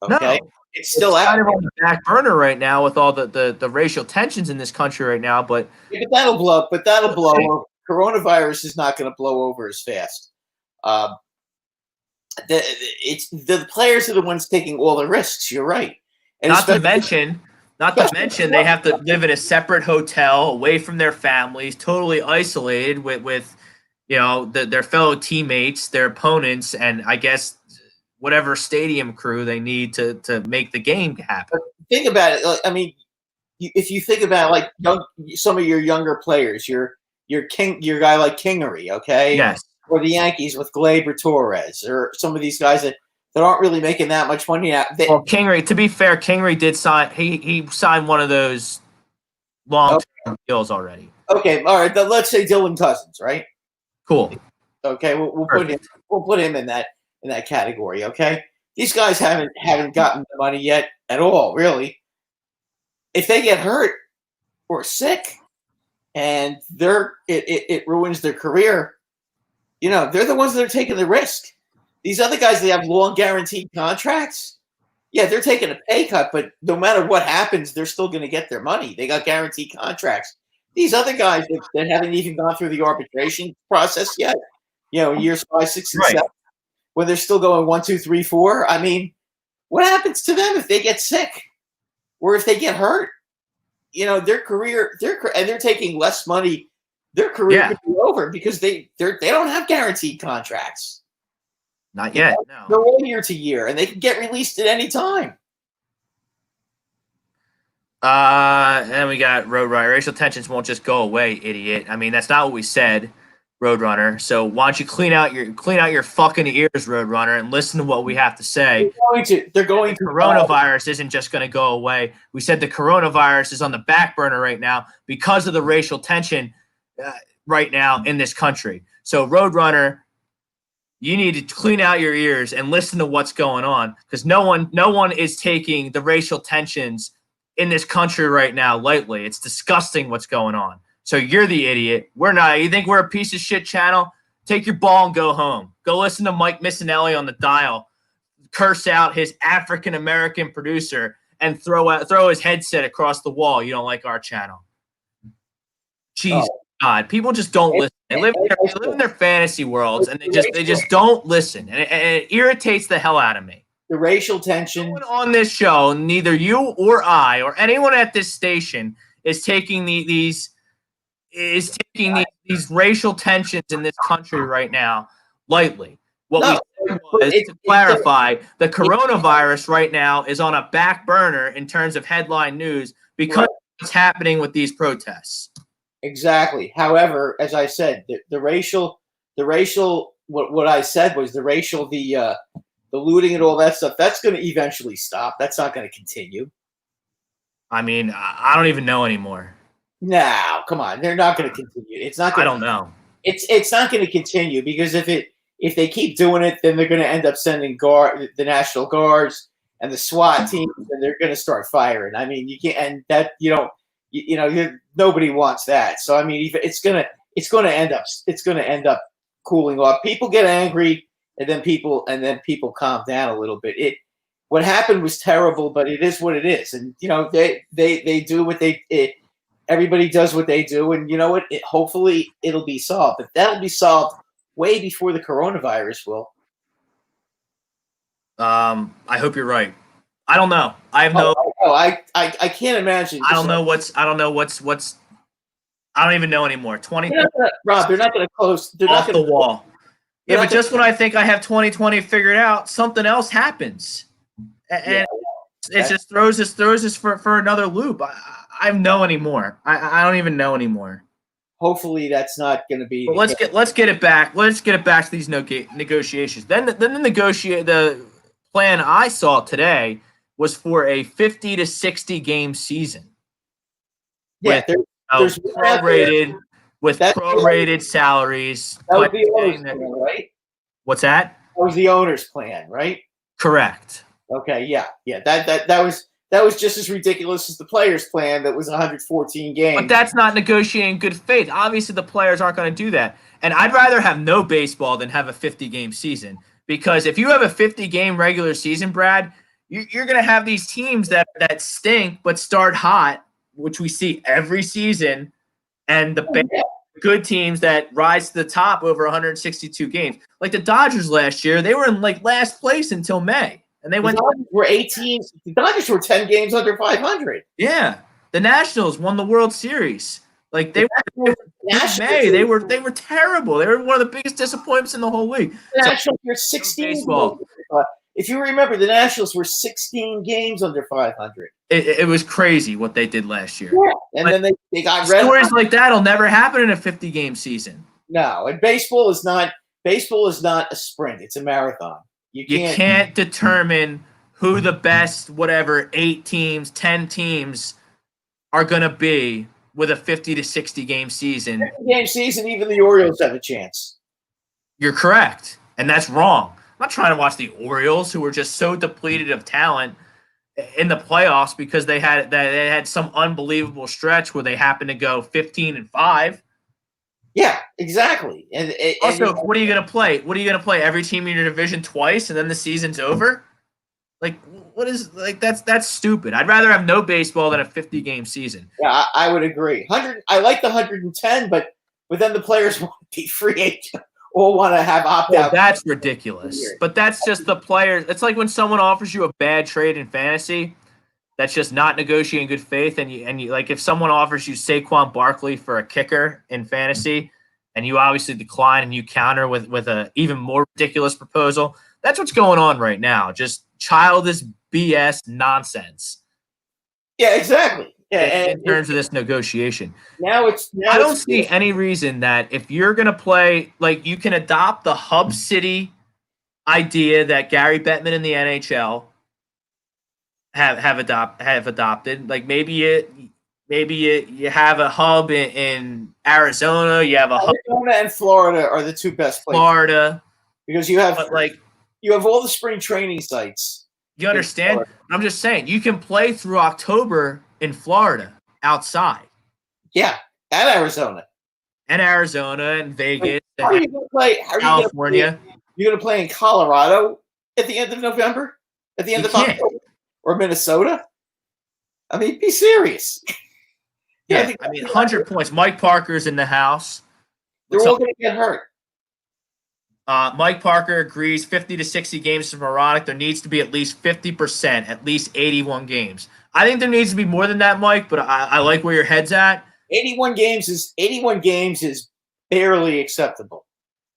Okay, no, it's still out kind of on the back burner right now with all the racial tensions in this country right now. But that'll blow. But that'll blow over. Coronavirus is not going to blow over as fast. The players are the ones taking all the risks. You're right. And not to mention, they have to live in a separate hotel away from their families, totally isolated with their fellow teammates, their opponents, and I guess whatever stadium crew they need to make the game happen. Think about it. I mean, if you think about it, like some of your younger players, your guy like Kingery, okay? Yes. Or the Yankees with Gleyber Torres, or some of these guys that aren't really making that much money now. Well, Kingery, to be fair, Kingery did sign. He signed one of those long-term deals already. Okay, all right. Let's say Dylan Cousins, right? Cool. Okay, we'll put him in that category. Okay, these guys haven't gotten the money yet at all, really. If they get hurt or sick, and it ruins their career. They're the ones that are taking the risk. These other guys, they have long guaranteed contracts. Yeah, they're taking a pay cut, but no matter what happens, they're still going to get their money. They got guaranteed contracts. These other guys that haven't even gone through the arbitration process yet, years 5, 6, and Right. 7, when they're still going 1, 2, 3, 4. I mean, what happens to them if they get sick or if they get hurt? Their career, and they're taking less money. Their career could be over because they don't have guaranteed contracts. Not yet. No. They're all year to year, and they can get released at any time. And we got Roadrunner. Racial tensions won't just go away, idiot. I mean, that's not what we said, Roadrunner. So why don't you clean out your fucking ears, Roadrunner, and listen to what we have to say. They're going to. Coronavirus isn't just going to go away. We said the coronavirus is on the back burner right now because of the racial tension right now in this country. So Roadrunner, you need to clean out your ears and listen to what's going on, because no one is taking the racial tensions in this country right now lightly. It's disgusting what's going on. So you're the idiot. We're not. You think we're a piece of shit channel? Take your ball and go home. Go listen to Mike Missinelli on the dial curse out his African-American producer and throw his headset across the wall. You don't like our channel. Jeez. God, people just don't listen. They live in their fantasy worlds, and they just don't listen, and it irritates the hell out of me. The racial tension. No one on this show, neither you or I or anyone at this station, is taking these racial tensions in this country right now lightly. What we said was, to clarify, the coronavirus right now is on a back burner in terms of headline news because of what's happening with these protests. Exactly. However, as I said, the racial, what I said was the racial, the looting and all that stuff, that's going to eventually stop. That's not going to continue. I mean, I don't even know anymore. No, come on. They're not going to continue. It's not. I don't know. It's not going to continue, because if they keep doing it, then they're going to end up sending the National Guards and the SWAT teams, and they're going to start firing. I mean, you can't, and that nobody wants that. So I mean, it's going to end up cooling off. People get angry, and then people calm down a little bit. What happened was terrible, but it is what it is, and they do what everybody does what they do, and you know what? Hopefully it'll be solved, but that'll be solved way before the coronavirus will. I hope you're right. I don't know. I have no. I can't imagine. I don't know what's. I don't even know anymore. Rob, they're not going to close. They're off not going the wall. Yeah, but just when I think I have 2020 figured out, something else happens, and it just throws us for another loop. I don't know anymore. I don't even know anymore. Hopefully that's not going to be. But let's get it back. Let's get it back to these negotiations. Then the plan I saw today was for a 50 to 60 game season. Yeah, there's prorated salaries. That was the owner's plan, right? What's that? That was the owner's plan, right? Correct. Okay, yeah. That was just as ridiculous as the players' plan. That was 114 games. But that's not negotiating good faith. Obviously, the players aren't going to do that. And I'd rather have no baseball than have a 50-game season. Because if you have a 50-game regular season, Brad, you're going to have these teams that stink but start hot, which we see every season, and the good teams that rise to the top over 162 games. Like the Dodgers last year, they were in last place until May. And the Dodgers were 10 games under 500. Yeah. The Nationals won the World Series. They were terrible. They were one of the biggest disappointments in the whole league. The Nationals were 16. If you remember, the Nationals were 16 games under 500. It was crazy what they did last year. Yeah. And then they got red. Stories like that will never happen in a 50-game season. No, and baseball is not a sprint. It's a marathon. You can't determine who the best, 8 teams, 10 teams are going to be with a 50 to 60 game season. 50-game season, even the Orioles have a chance. You're correct, and that's wrong. I'm not trying to watch the Orioles, who are just so depleted of talent. in the playoffs because they had some unbelievable stretch where they happened to go 15-5. Yeah, exactly. And Also, what are you going to play? What are you going to play? Every team in your division twice, and then the season's over? Like, what is like that's stupid. I'd rather have no baseball than a 50-game season. yeah, I would agree. I like the 110, but then the players want to be free agent or want to have opt Well, out. that's ridiculous. But that's just the players. It's like when someone offers you a bad trade in fantasy. That's just not negotiating good faith. And you like if someone offers you Saquon Barkley for a kicker in fantasy, and you obviously decline and you counter with a even more ridiculous proposal. That's what's going on right now. Just childish BS nonsense. Yeah, exactly. Yeah, In terms of this negotiation. Now I don't see any reason that if you're going to play, like you can adopt the hub city idea that Gary Bettman in the NHL have adopted. Like maybe you have a hub in Arizona, you have a hub Arizona and Florida are the two best places. Florida, Because you have like you have all the spring training sites. You understand? I'm just saying you can play through October in Florida outside. Yeah, and Arizona. And Vegas. How are you going to play? California. You're going to play in Colorado at the end of November? At the end of October? Or Minnesota? I mean, be serious. Yeah, I mean, 100 points. Mike Parker's in the house. They're all going to get hurt. Mike Parker agrees 50 to 60 games is moronic. There needs to be at least 50%, at least 81 games. I think there needs to be more than that, Mike, but I like where your head's at. 81 games is barely acceptable.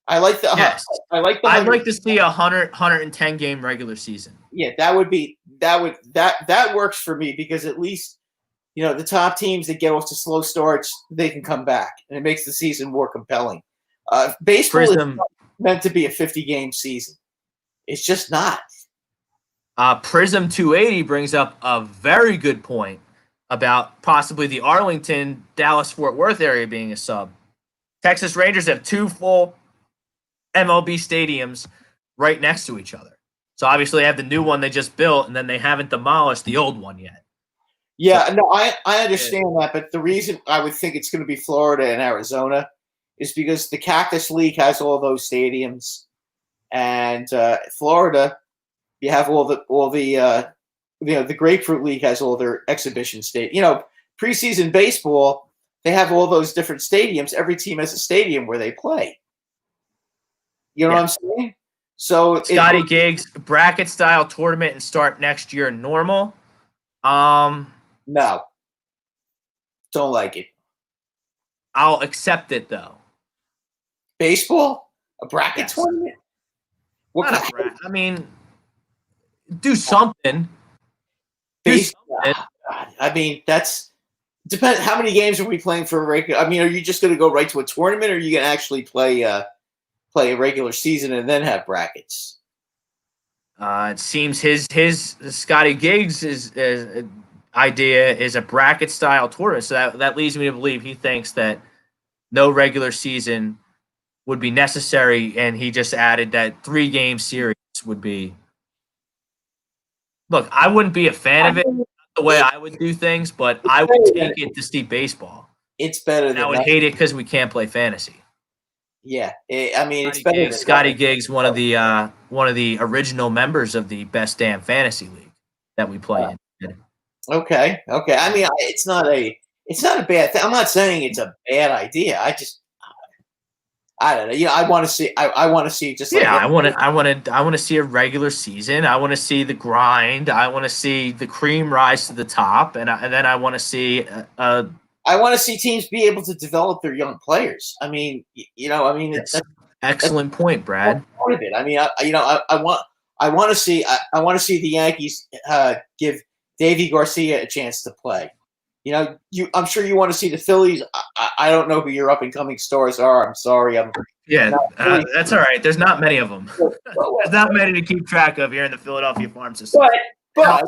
I like the yes. I'd like to see a 110 game regular season. Yeah, that works for me because at least the top teams that get off to slow starts, they can come back and it makes the season more compelling. Baseball is meant to be a 50-game season. It's just not. Prism 280 brings up a very good point about possibly the Arlington, Dallas-Fort Worth area being a sub. Texas Rangers have 2 full MLB stadiums right next to each other. So obviously they have the new one they just built, and then they haven't demolished the old one yet. Yeah, no, I understand that, but the reason I would think it's going to be Florida and Arizona is because the Cactus League has all those stadiums, and Florida, you have all the the Grapefruit League has all their exhibition stadiums. Preseason baseball, they have all those different stadiums. Every team has a stadium where they play. You know what I'm saying? So Scotty Giggs, bracket style tournament and start next year normal. No. Don't like it. I'll accept it though. Baseball? A bracket tournament? I mean, do something. I mean, that's depends. How many games are we playing for a regular? I mean, are you just going to go right to a tournament, or are you going to actually play a regular season and then have brackets? It seems his Scotty Giggs' idea is a bracket style tournament, so that leads me to believe he thinks that no regular season would be necessary, and he just added that 3-game series would be. Look, I wouldn't be a fan of it the way I would do things, but I would take it to see baseball. It's better than I would hate it because we can't play fantasy. Yeah, I mean, it's better. Scotty Giggs, one of the original members of the Best Damn Fantasy League that we play in. Okay. I mean, it's not a bad thing. I'm not saying it's a bad idea. I don't know. I want to see. I want to see just. I want to see a regular season. I want to see the grind. I want to see the cream rise to the top, and then I want to see. I want to see teams be able to develop their young players. I mean, that's excellent point, Brad. Part of it. I mean, I want to see the Yankees give Davy Garcia a chance to play. I'm sure you want to see the Phillies. I don't know who your up and coming stars are. I'm sorry. That's all right. There's not many of them. There's not many to keep track of here in the Philadelphia farm system. But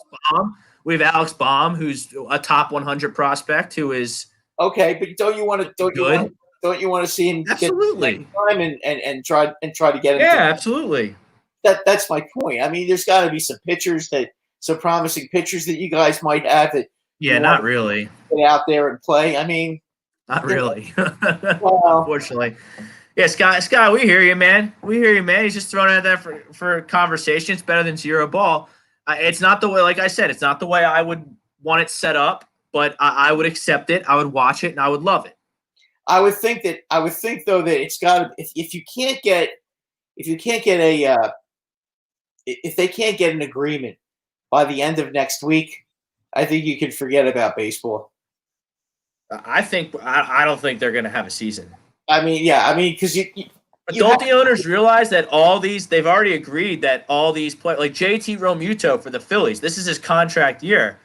we have Alex Baum, who's a top 100 prospect, who is okay. But don't you want to see him absolutely get time and try to get him? Yeah, absolutely. That's my point. I mean, there's got to be some pitchers that some promising pitchers that you guys might have that Yeah, not really. get out there and play. I mean, not really. Well, Unfortunately. Yeah, Scott, we hear you, man. We hear you, man. He's just throwing out there for conversation. It's better than zero ball. It's not the way, like I said, it's not the way I would want it set up, but I would accept it. I would watch it, and I would love it. I would think though that it's got to, if you can't get a if they can't get an agreement by the end of next week, I think you can forget about baseball. I don't think they're going to have a season. I mean, yeah, I mean, because don't the owners realize that they've already agreed that all these players, like JT Realmuto for the Phillies, this is his contract year.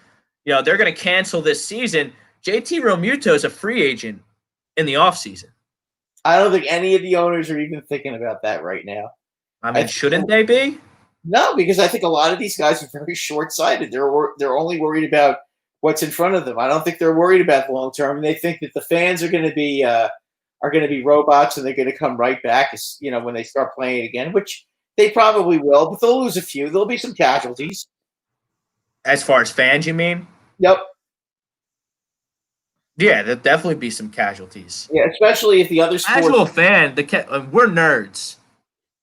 You know, they're going to cancel this season. JT Realmuto is a free agent in the offseason. I don't think any of the owners are even thinking about that right now. I mean, shouldn't they be? No, because I think a lot of these guys are very short-sighted. They're only worried about what's in front of them. I don't think they're worried about the long term, and they think that the fans are going to be robots and they're going to come right back, when they start playing again, which they probably will, but they'll lose a few. There'll be some casualties. As far as fans, you mean? Yep. Yeah, there'll definitely be some casualties. Yeah, especially if the other sports. Casual fan, we're nerds.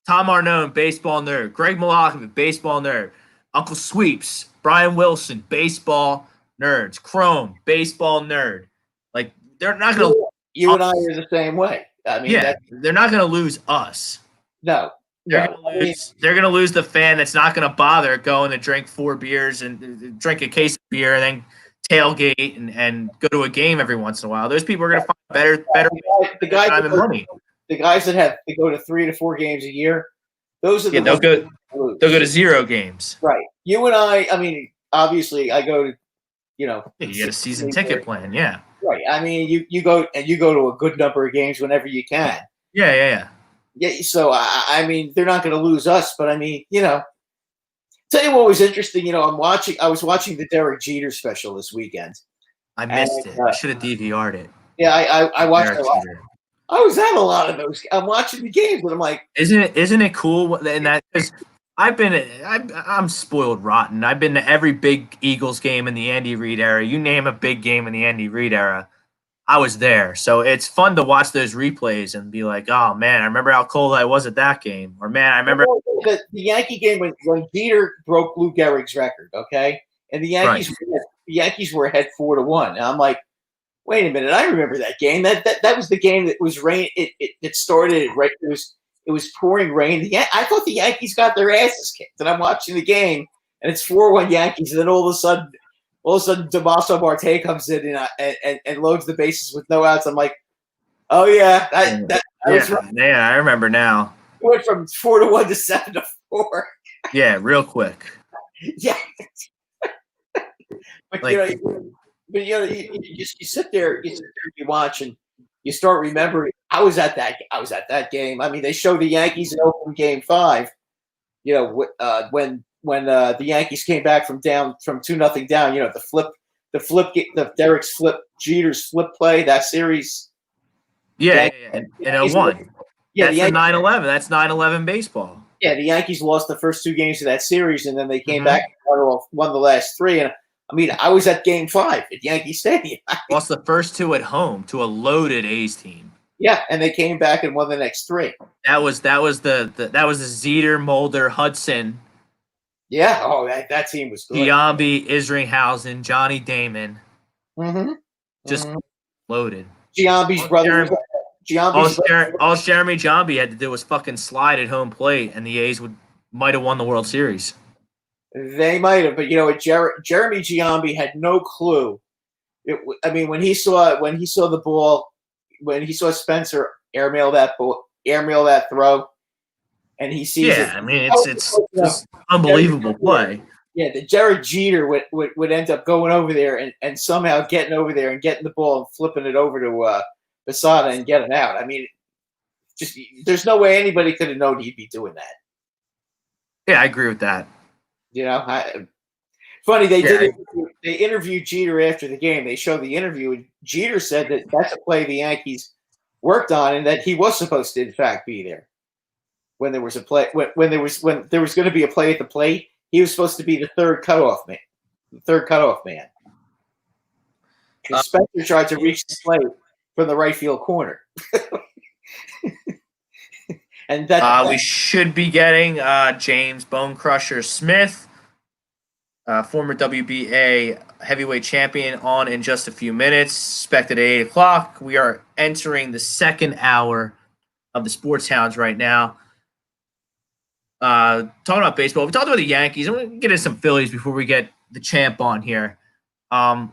Tom Arnone, baseball nerd. Greg Malakovic, baseball nerd. Uncle Sweeps, Brian Wilson, baseball nerds. Chrome, baseball nerd. Like, they're not going to. You and I are the same way. I mean, yeah, they're not going to lose us. No. They're going to lose the fan that's not going to bother going to drink 4 beers and drink a case of beer and then tailgate and go to a game every once in a while. Those people are going to find better time and money. The guys that go to 3 to 4 games a year, those are the they'll go to 0 games. Right. You and I mean, obviously I go to, you get a season ticket plan, yeah. Right. I mean, you go to a good number of games whenever you can. Yeah. Yeah. So I mean, they're not going to lose us, but I mean, tell you what was interesting. I was watching the Derek Jeter special this weekend. I missed it. I should have DVR'd it. Yeah, I watched it. I was at a lot of those. I'm watching the games, but I'm like, isn't it cool? And that because I'm spoiled rotten. I've been to every big Eagles game in the Andy Reid era. You name a big game in the Andy Reid era, I was there. So it's fun to watch those replays and be like, oh man, I remember how cold I was at that game. Or man, I remember the Yankee game when Jeter broke Lou Gehrig's record. Okay, and the Yankees were ahead 4-1. And I'm like, wait a minute, I remember that game. That was the game that was rain. It started right. It was pouring rain. I thought the Yankees got their asses kicked, and I'm watching the game, and it's 4-1 Yankees, and then all of a sudden, Damaso Marte comes in and loads the bases with no outs. I'm like, oh yeah, that was right. Yeah, I remember now. It went from 4-1 to 7-4. Yeah, real quick. Yeah, but you sit there, you watch, and you start remembering. I was at that game. I mean, they showed the Yankees in Oakland Game 5. When the Yankees came back from 2-0 down. The Derek's flip, Jeter's flip play, that series. Yeah, in 01. Yeah, that's 9/11. That's 9/11 baseball. Yeah, the Yankees lost the first 2 games of that series, and then they came back and won the last 3. And I mean, I was at Game 5 at Yankee Stadium. Lost the first 2 at home to a loaded A's team. Yeah, and they came back and won the next 3. That was the Zeter, Mulder, Hudson. Yeah, that team was good. Giambi, Isringhausen, Johnny Damon. Just loaded. Giambi's brother. All Jeremy Giambi had to do was fucking slide at home plate, and the A's might have won the World Series. They might have, but Jeremy Giambi had no clue. When he saw the ball, when he saw Spencer airmail that throw, and he sees it. Yeah, I mean it's just unbelievable play. Yeah, the Derek Jeter would end up going over there and somehow getting over there and getting the ball and flipping it over to Posada and getting out. I mean, just there's no way anybody could have known he'd be doing that. Yeah, I agree with that. Funny, they interviewed Jeter after the game. They showed the interview, and Jeter said that that's a play the Yankees worked on, and that he was supposed to, in fact, be there when there was a play when there was going to be a play at the plate. he was supposed to be the third cutoff man. Because Spencer tried to reach the plate from the right field corner. And we should be getting James Bone Crusher Smith, former WBA heavyweight champion, on in just a few minutes. Expected at 8 o'clock. We are entering the second hour of the Sports Hounds right now. Talking about baseball, we talked about the Yankees. I'm going to get into some Phillies before we get the champ on here. I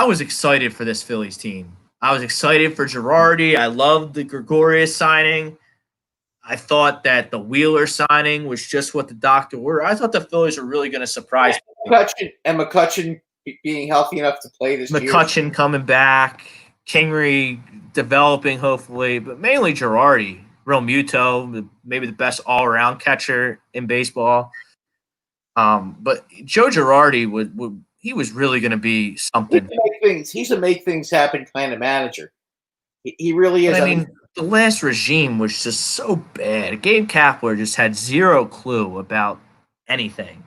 was excited for this Phillies team. I was excited for Girardi. I loved the Gregorius signing. I thought that the Wheeler signing was just what the doctor ordered. I thought the Phillies were really going to surprise me. McCutchen being healthy enough to play this year. McCutchen coming back. Kingery developing, hopefully, but mainly Girardi. Real Muto, maybe the best all-around catcher in baseball. But Joe Girardi he was really going to be something. He's a make things happen kind of manager. He really is. I mean, the last regime was just so bad. Gabe Kapler just had zero clue about anything.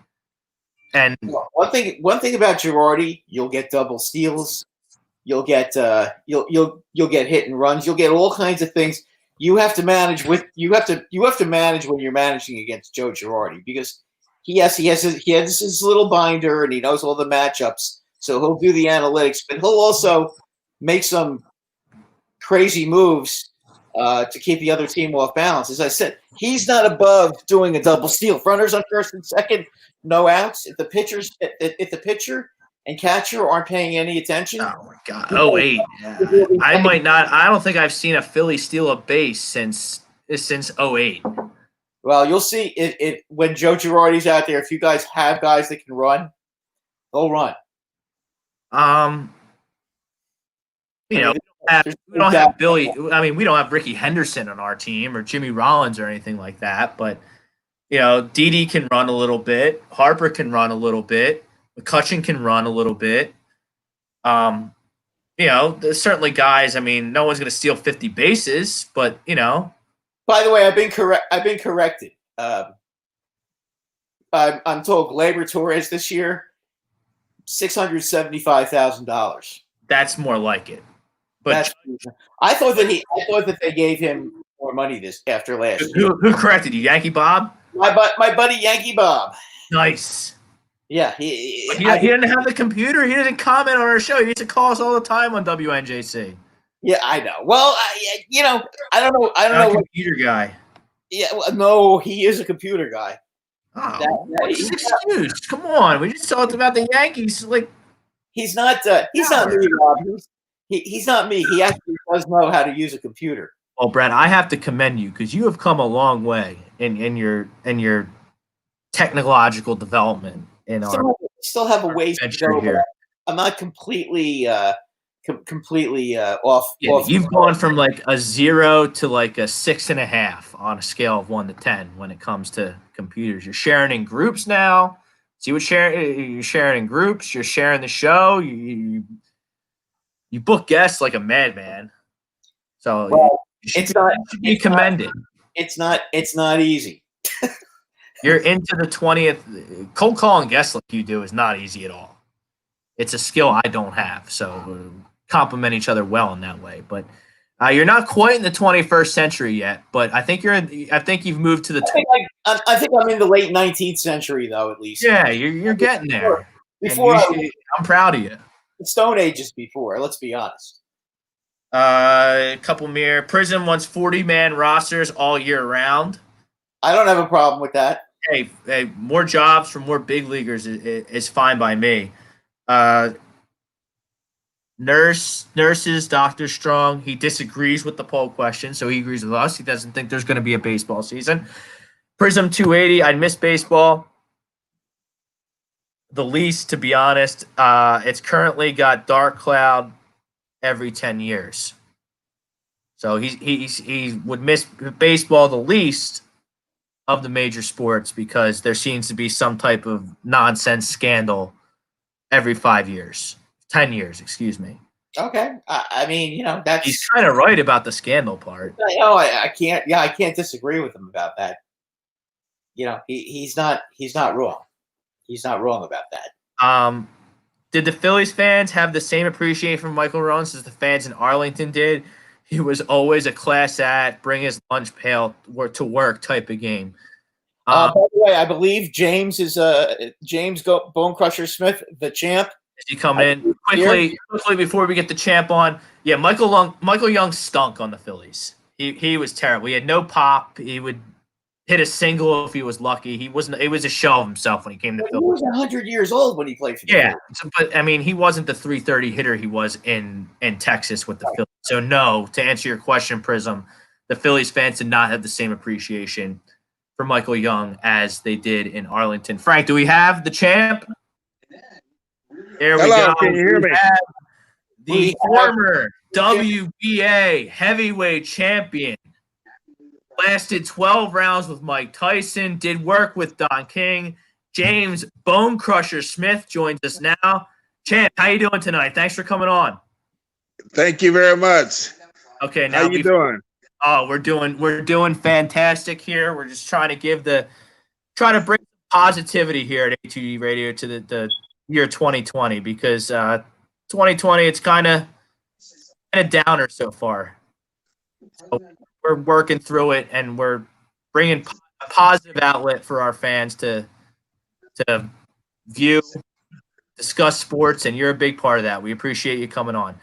And one thing about Girardi, you'll get double steals, you'll get you'll get hit and runs, you'll get all kinds of things. You have to manage when you're managing against Joe Girardi, because he has his little binder and he knows all the matchups, so he'll do the analytics, but he'll also make some crazy moves to keep the other team off balance. As I said, he's not above doing a double steal. Runners on first and second, no outs. If the pitcher and catcher aren't paying any attention. Oh my God! 08. Yeah. I don't think I've seen a Philly steal a base since 08. Well, you'll see it when Joe Girardi's out there. If you guys have guys that can run, they'll run. We don't have Billy. I mean, we don't have Ricky Henderson on our team or Jimmy Rollins or anything like that. But Didi can run a little bit. Harper can run a little bit. McCutchen can run a little bit. There's certainly guys. I mean, no one's going to steal 50 bases, but By the way, I've been corrected. I'm told Gleyber Torres this year, $675,000. That's more like it. But I thought that they gave him more money after last year. Who corrected you, Yankee Bob? My buddy Yankee Bob. Nice. Yeah, he didn't have the computer. He didn't comment on our show. He used to call us all the time on WNJC. Yeah, I know. Well, I don't know. I don't know. Computer guy. Yeah, no, he is a computer guy. Oh, what's his excuse? Come on, we just talked about the Yankees. Like, he's not me, Rob. He's not me. He actually does know how to use a computer. Well, Brad, I have to commend you because you have come a long way in your technological development. Still have a ways to go here. I'm not completely off. Yeah, you've gone from like a 0 to like a 6.5 on a scale of 1 to 10 when it comes to computers. You're sharing in groups now. You're sharing in groups. You're sharing the show. You book guests like a madman. So you should be commended. It's not easy. You're into the 20th. Cold calling guests like you do is not easy at all. It's a skill I don't have. So complement each other well in that way. But you're not quite in the 21st century yet. But I think you've moved to the. I think I'm in the late 19th century, though. At least. Yeah, you're getting there. I'm proud of you. The Stone Age is before. Let's be honest. A couple mere. Prism wants 40-man rosters all year round. I don't have a problem with that. Hey, more jobs for more big leaguers is fine by me. Nurses, Dr. Strong, he disagrees with the poll question, so he agrees with us. He doesn't think there's going to be a baseball season. Prism 280, I'd miss baseball the least, to be honest. It's currently got dark cloud every 10 years. So he would miss baseball the least of the major sports because there seems to be some type of nonsense scandal every 5 years. 10 years, excuse me. Okay. I mean, that's... He's kind of right about the scandal part. I can't disagree with him about that. He's not wrong. He's not wrong about that. Did the Phillies fans have the same appreciation for Michael Rollins as the fans in Arlington did? He was always a class act, bring his lunch pail to work type of game. By the way, I believe James is Bone Crusher Smith, the champ. Is he coming in quickly before we get the champ on? Yeah, Michael Young stunk on the Phillies. He was terrible. He had no pop. He would hit a single if he was lucky. He wasn't. It was a shell of himself when he came to Philly. He was 100 years old when he played for the Phillies. But I mean, he wasn't the 330 hitter he was in Texas with the Phillies. So no, to answer your question, Prism, the Phillies fans did not have the same appreciation for Michael Young as they did in Arlington. Frank, do we have the champ? There we go. Can you hear me? The former WBA heavyweight champion. Lasted 12 rounds with Mike Tyson, did work with Don King. James Bone Crusher Smith joins us now. Champ, how you doing tonight? Thanks for coming on. Thank you very much. Okay, now how you doing? Oh, we're doing fantastic here. We're just trying to bring positivity here at A2D Radio to the year 2020 because 2020 it's kind of downer so far. So we're working through it and we're bringing a positive outlet for our fans to view, discuss sports, and you're a big part of that. We appreciate you coming on.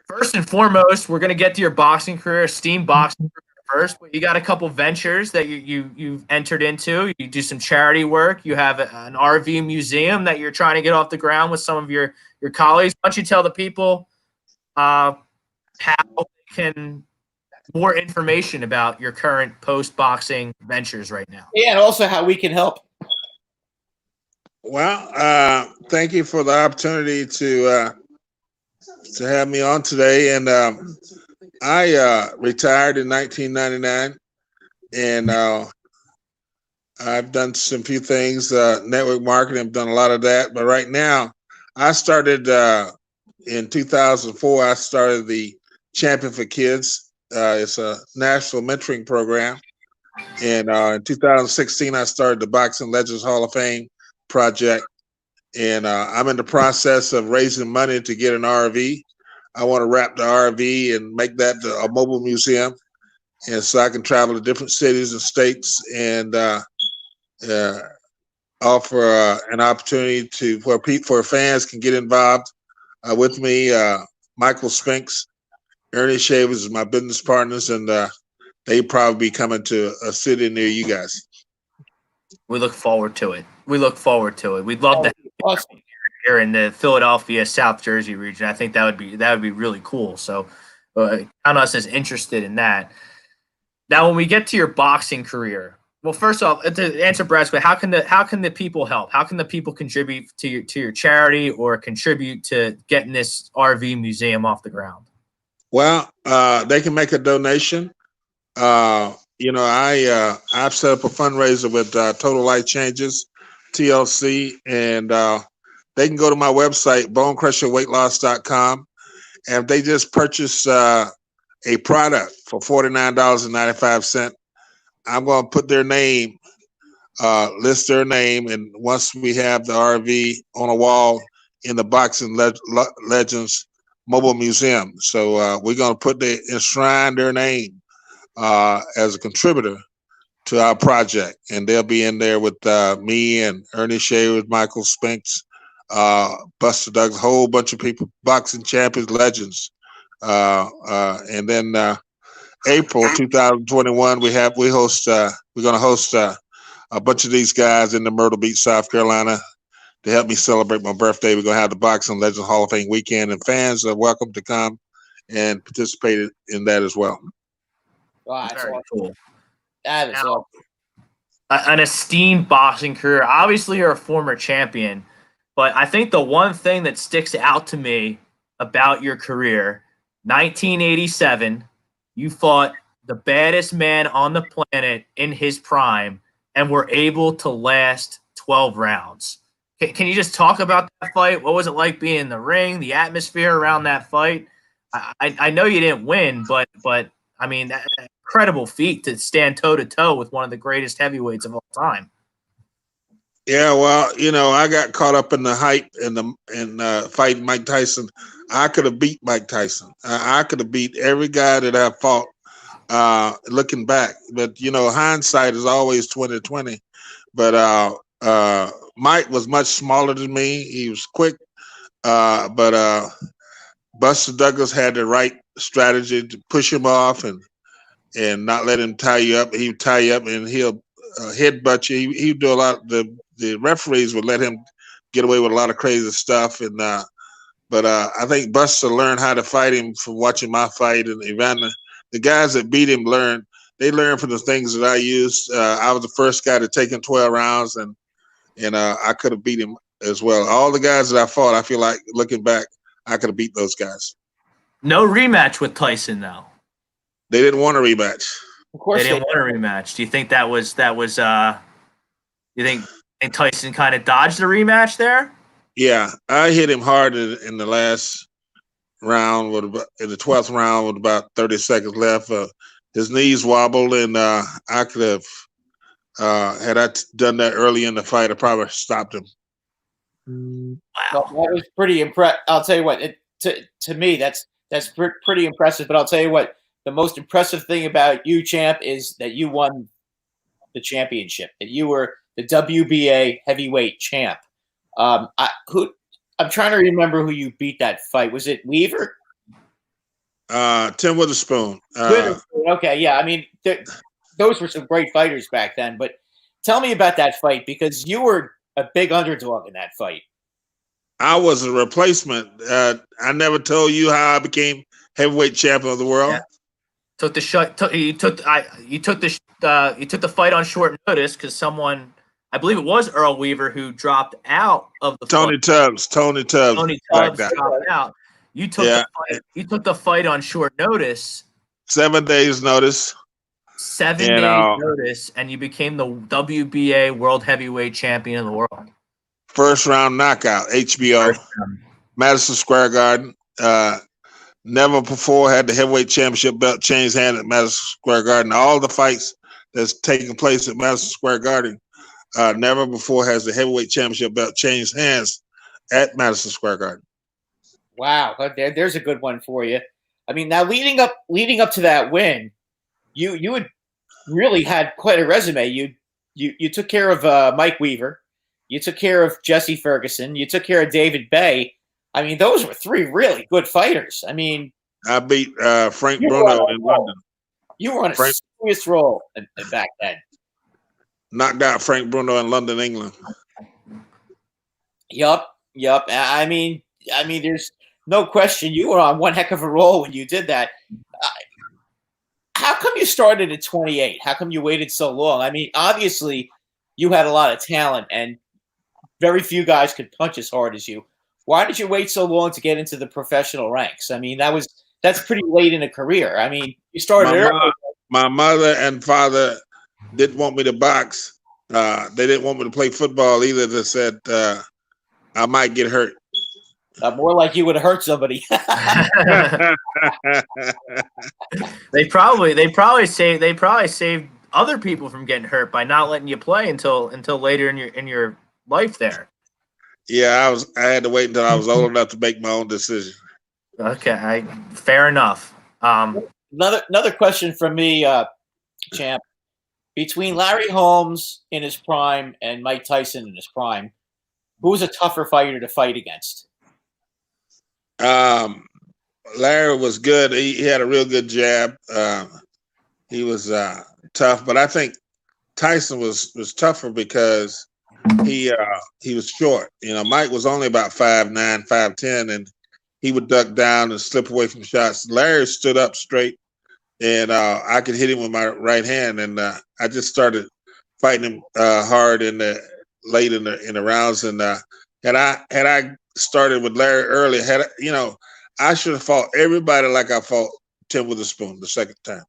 First and foremost, we're going to get to your boxing career, steam boxing career first, but you got a couple ventures that you've entered into. You do some charity work. You have an RV museum that you're trying to get off the ground with some of your colleagues. Why don't you tell the people how they can more information about your current post-boxing ventures right now? Yeah, and also how we can help. Well, thank you for the opportunity to have me on today. And I retired in 1999, and I've done some few things, network marketing. I've done a lot of that. But right now, I started in 2004. I started the Champion for Kids. It's a national mentoring program. And in 2016, I started the Boxing Legends Hall of Fame project. And I'm in the process of raising money to get an RV. I want to wrap the RV and make that a mobile museum. And so I can travel to different cities and states and offer an opportunity for fans can get involved with me. Michael Spinks, Ernie Shavers is my business partners, and they probably be coming to a city near you guys. We look forward to it. We'd love to have you here in the Philadelphia, South Jersey region. I think that would be really cool. So count us as interested in that. Now, when we get to your boxing career, well, first off, to answer Brad's question, how can the people help? How can the people contribute to your charity or contribute to getting this RV museum off the ground? Well, they can make a donation. I've set up a fundraiser with Total Life Changes, TLC, and they can go to my website, bonecrusherweightloss.com, and if they just purchase a product for $49.95, I'm going to put their name, list their name, and once we have the RV on a wall in the Boxing Legends Mobile Museum, so we're going to enshrine their name as a contributor to our project, and they'll be in there with me and Ernie Shavers, Michael Spinks, Buster Douglas, a whole bunch of people, boxing champions, legends, and then April 2021, we're going to host a bunch of these guys in the Myrtle Beach, South Carolina, to help me celebrate my birthday. We're going to have the Boxing Legends Hall of Fame weekend, and fans are welcome to come and participate in that as well. Wow, that's Very awesome. cool. That is awesome. An esteemed boxing career. Obviously, you're a former champion, but I think the one thing that sticks out to me about your career, 1987, you fought the baddest man on the planet in his prime and were able to last 12 rounds. Can you just talk about that fight? What was it like being in the ring, the atmosphere around that fight? I know you didn't win, but I mean, that incredible feat to stand toe-to-toe with one of the greatest heavyweights of all time. Yeah, well, I got caught up in the hype and fighting Mike Tyson. I could have beat Mike Tyson. I could have beat every guy that I fought. Looking back, but hindsight is always 2020. But Mike was much smaller than me. He was quick, but Buster Douglas had the right strategy to push him off and not let him tie you up. He would tie you up and he'll headbutt you. He would do a lot. The referees would let him get away with a lot of crazy stuff. But I think Buster learned how to fight him from watching my fight, and Evander. The guys that beat him they learned from the things that I used. I was the first guy to take him 12 rounds, and I could have beat him as well. All the guys that I fought, I feel like looking back, I could have beat those guys. No rematch with Tyson, though. They didn't want a rematch. Of course, they didn't want a rematch. Do you think that was? You think Tyson kind of dodged the rematch there? Yeah, I hit him hard in the last round in the 12th round with about 30 seconds left. His knees wobbled, and I could have had I done that early in the fight, I probably stopped him. Wow, that was pretty impressive. I'll tell you what. To me, that's pretty impressive. But I'll tell you what. The most impressive thing about you, champ, is that you won the championship. That you were the WBA heavyweight champ. I'm trying to remember who you beat that fight. Was it Weaver? Tim Witherspoon. Okay, yeah. I mean, those were some great fighters back then. But tell me about that fight, because you were a big underdog in that fight. I was a replacement. I never told you how I became heavyweight champion of the world. Yeah. You took the fight on short notice because someone, I believe it was Earl Weaver, who dropped out of the Tony fight. Tubbs. Tony Tubbs dropped out. You took the fight on short notice. 7 days notice. 7 days notice, and you became the WBA World Heavyweight Champion of the world. First round knockout, HBO, Madison Square Garden. Never before had the heavyweight championship belt changed hands at Madison Square Garden. All the fights that's taking place at Madison Square Garden, never before has the heavyweight championship belt changed hands at Madison Square Garden. Wow, there's a good one for you. I mean, now leading up to that win, you had really had quite a resume. You took care of Mike Weaver, you took care of Jesse Ferguson, you took care of David Bay. I mean, those were three really good fighters. I mean, I beat Frank Bruno in London. You were on a serious roll back then. Knocked out Frank Bruno in London, England. Yup. I mean, there's no question you were on one heck of a roll when you did that. How come you started at 28? How come you waited so long? I mean, obviously, you had a lot of talent, and very few guys could punch as hard as you. Why did you wait so long to get into the professional ranks? I mean, that's pretty late in a career. I mean, you started early. My mother and father didn't want me to box. They didn't want me to play football either. They said I might get hurt. More like you would have hurt somebody. They probably saved other people from getting hurt by not letting you play until later in your life there. Yeah, I had to wait until I was old enough to make my own decision. Okay, fair enough. Another question from me, champ. Between Larry Holmes in his prime and Mike Tyson in his prime, who was a tougher fighter to fight against? Larry was good. He had a real good jab. He was tough, but I think Tyson was tougher because he was short. Mike was only about 5'9", 5'10", and he would duck down and slip away from shots. Larry stood up straight, and I could hit him with my right hand, and I just started fighting him hard late in the rounds. And had I started with Larry early, I should have fought everybody like I fought Tim Witherspoon the second time,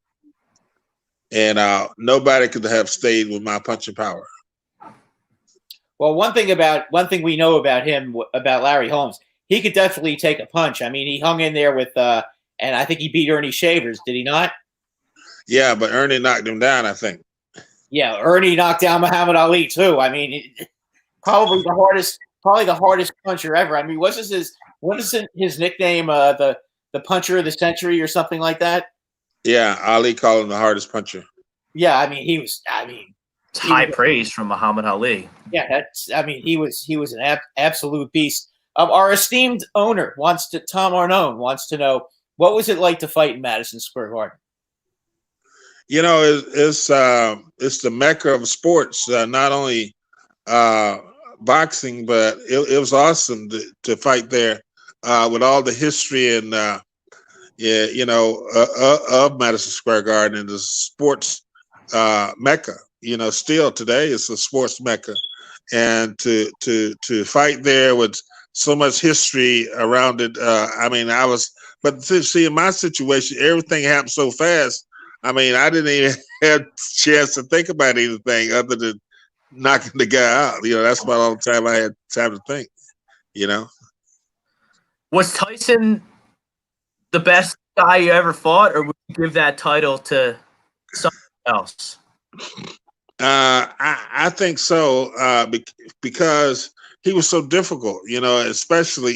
and nobody could have stayed with my punching power. Well, one thing we know about him, about Larry Holmes, he could definitely take a punch. I mean, he hung in there with, and I think he beat Ernie Shavers, did he not? Yeah, but Ernie knocked him down, I think. Yeah, Ernie knocked down Muhammad Ali too. I mean, probably the hardest puncher ever. I mean, wasn't his nickname the puncher of the century or something like that? Yeah, Ali called him the hardest puncher. Yeah, I mean, he was. I mean, It's high praise from Muhammad Ali. yeah, that's. I mean, he was an absolute beast. Our esteemed owner Tom Arnone wants to know, what was it like to fight in Madison Square Garden? You know, it's the mecca of sports. Not only boxing, but it was awesome to fight there with all the history and yeah, of Madison Square Garden and the sports mecca. You know, still today it's a sports mecca, and to fight there with so much history around it. I mean, but see, in my situation, everything happened so fast. I mean, I didn't even have a chance to think about anything other than knocking the guy out. You know, that's about all the time I had time to think. You know, Was Tyson the best guy you ever fought, or would you give that title to someone else? I think so because he was so difficult. You know, especially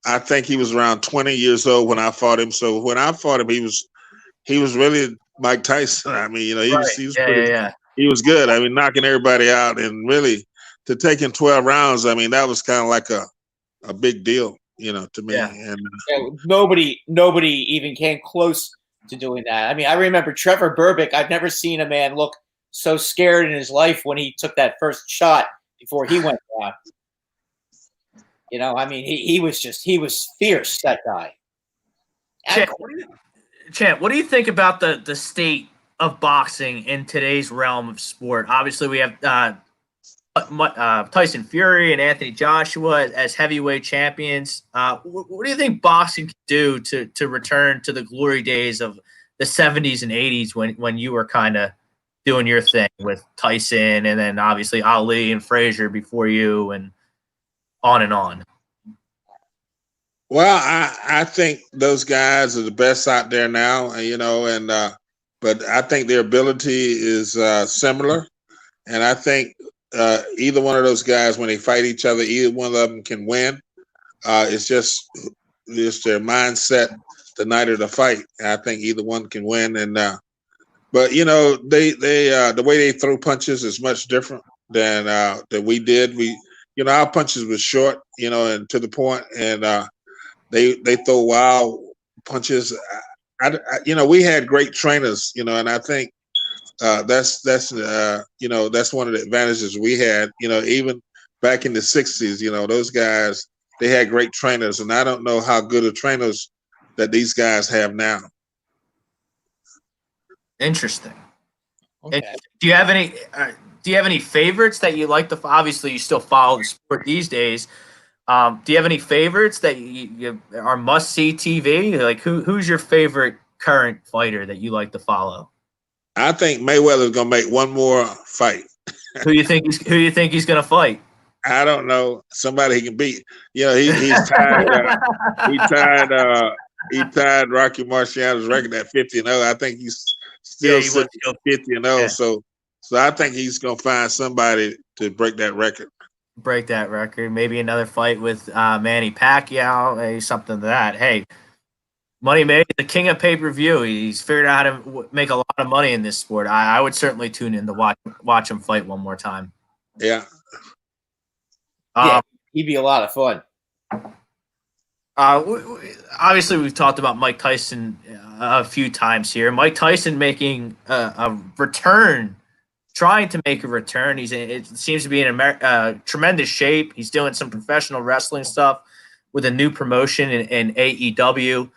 I think he was around 20 years old when I fought him. So when I fought him, he was really Mike Tyson. I mean, he was he was good. I mean, knocking everybody out, and really to taking 12 rounds. I mean, that was kind of like a big deal, to me. Yeah. And nobody even came close to doing that. I mean, I remember Trevor Berbick. I've never seen a man look so scared in his life when he took that first shot before he went down. I mean, he was fierce, that guy. Champ, what do you think about the state of boxing in today's realm of sport? Obviously, we have Tyson Fury and Anthony Joshua as heavyweight champions. What do you think boxing can do to return to the glory days of the 70s and 80s when you were kind of doing your thing with Tyson, and then obviously Ali and Frazier before you, and on and on? Well, I think those guys are the best out there now, but I think their ability is similar, and I think either one of those guys, when they fight each other, either one of them can win. It's just their mindset the night of the fight. I think either one can win, and but they the way they throw punches is much different than we did. Our punches were short, and to the point, and they throw wild punches. We had great trainers, and I think that's one of the advantages we had. Even back in the '60s, those guys, they had great trainers, and I don't know how good of trainers that these guys have now. Interesting. Okay. Do you have any favorites that you like to? Obviously, you still follow the sport these days. Do you have any favorites that you are must see TV? Like who's your favorite current fighter that you like to follow? I think Mayweather's gonna make one more fight. Who you think he's gonna fight? I don't know. Somebody he can beat. He's tied. He tied Rocky Marciano's record at 50-0. I think he's still sitting at 50-0. Yeah. So I think he's gonna find somebody to break that record. Maybe another fight with Manny Pacquiao, maybe something to that. Hey, money made, the king of pay-per-view. He's figured out how to make a lot of money in this sport. I would certainly tune in to watch him fight one more time. Yeah. He'd be a lot of fun. Obviously, we've talked about Mike Tyson a few times here. Mike Tyson making a return. Trying to make a return. It seems to be in tremendous shape. He's doing some professional wrestling stuff with a new promotion in AEW.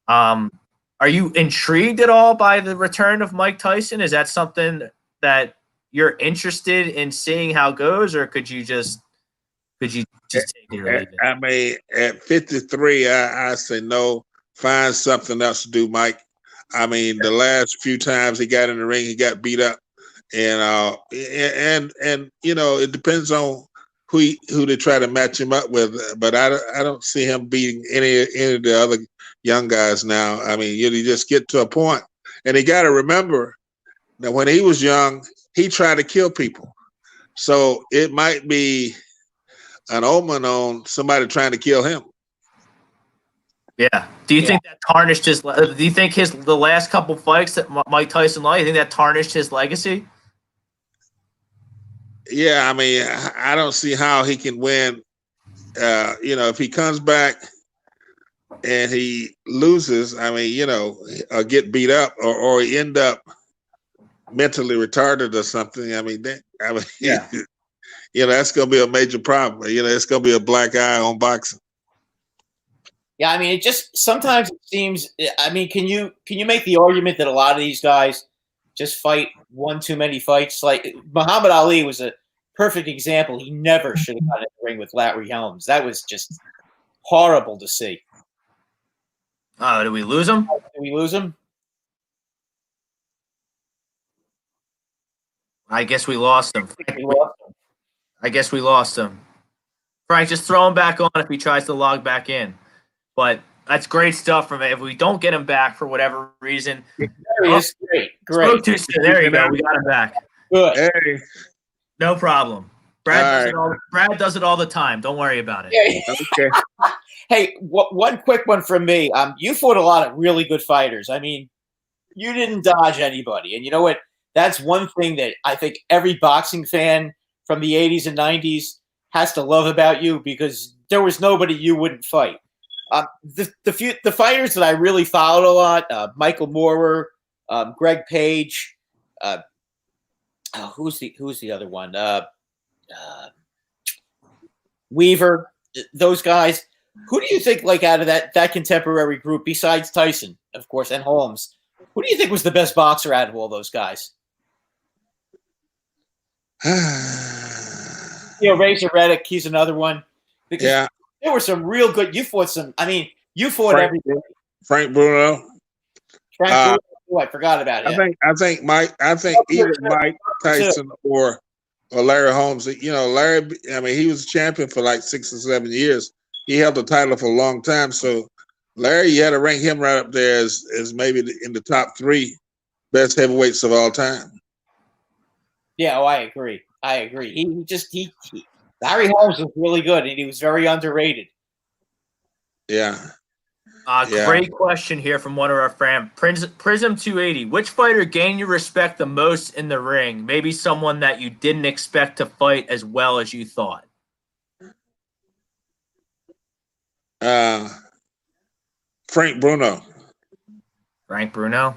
Are you intrigued at all by the return of Mike Tyson? Is that something that you're interested in seeing how it goes, or could you just take it or leave it? I mean, at 53, I say no. Find something else to do, Mike. I mean, the last few times he got in the ring, he got beat up. And it depends on who they try to match him up with, but I don't see him beating any of the other young guys now. I mean, you just get to a point, and you got to remember that when he was young, he tried to kill people. So it might be an omen on somebody trying to kill him. Yeah. Do you think that tarnished his? Do you think the last couple fights that Mike Tyson lost? You think that tarnished his legacy? Yeah, I mean, I don't see how he can win. If he comes back and he loses, I mean, get beat up or he end up mentally retarded or something. I mean, Yeah. that's going to be a major problem. It's going to be a black eye on boxing. Yeah, I mean, it just sometimes it seems. I mean, can you make the argument that a lot of these guys just fight one too many fights? Like Muhammad Ali was a perfect example. He never should have gotten in the ring with Larry Helms. That was just horrible to see. Did we lose him? Did we lose him? I guess we lost him. I guess we lost him. Frank, just throw him back on if he tries to log back in. But that's great stuff from it. If we don't get him back for whatever reason, there he is. Great. There you go. We got him back. Good. Hey. No problem. Brad does it all the time. Don't worry about it. Yeah. Okay. Hey, one quick one from me. You fought a lot of really good fighters. I mean, you didn't dodge anybody. And you know what? That's one thing that I think every boxing fan from the 80s and 90s has to love about you, because there was nobody you wouldn't fight. The fighters that I really followed a lot, Michael Moorer, Greg Page, who's the other one? Weaver, those guys. Who do you think, like, out of that contemporary group, besides Tyson, of course, and Holmes, who do you think was the best boxer out of all those guys? Razor Reddick, he's another one. Because there were some real good. You fought some. I mean, you fought everybody. Frank Bruno. Frank Bruno. I forgot about it. I think either Mike Tyson or Larry Holmes. Larry. I mean, he was champion for like 6 or 7 years. He held the title for a long time. So Larry, you had to rank him right up there as maybe in the top 3 best heavyweights of all time. Yeah, I agree. Larry Holmes was really good, and he was very underrated. Yeah. Great question here from one of our fans. Prism 280. Which fighter gained your respect the most in the ring? Maybe someone that you didn't expect to fight as well as you thought. Frank Bruno. Frank Bruno?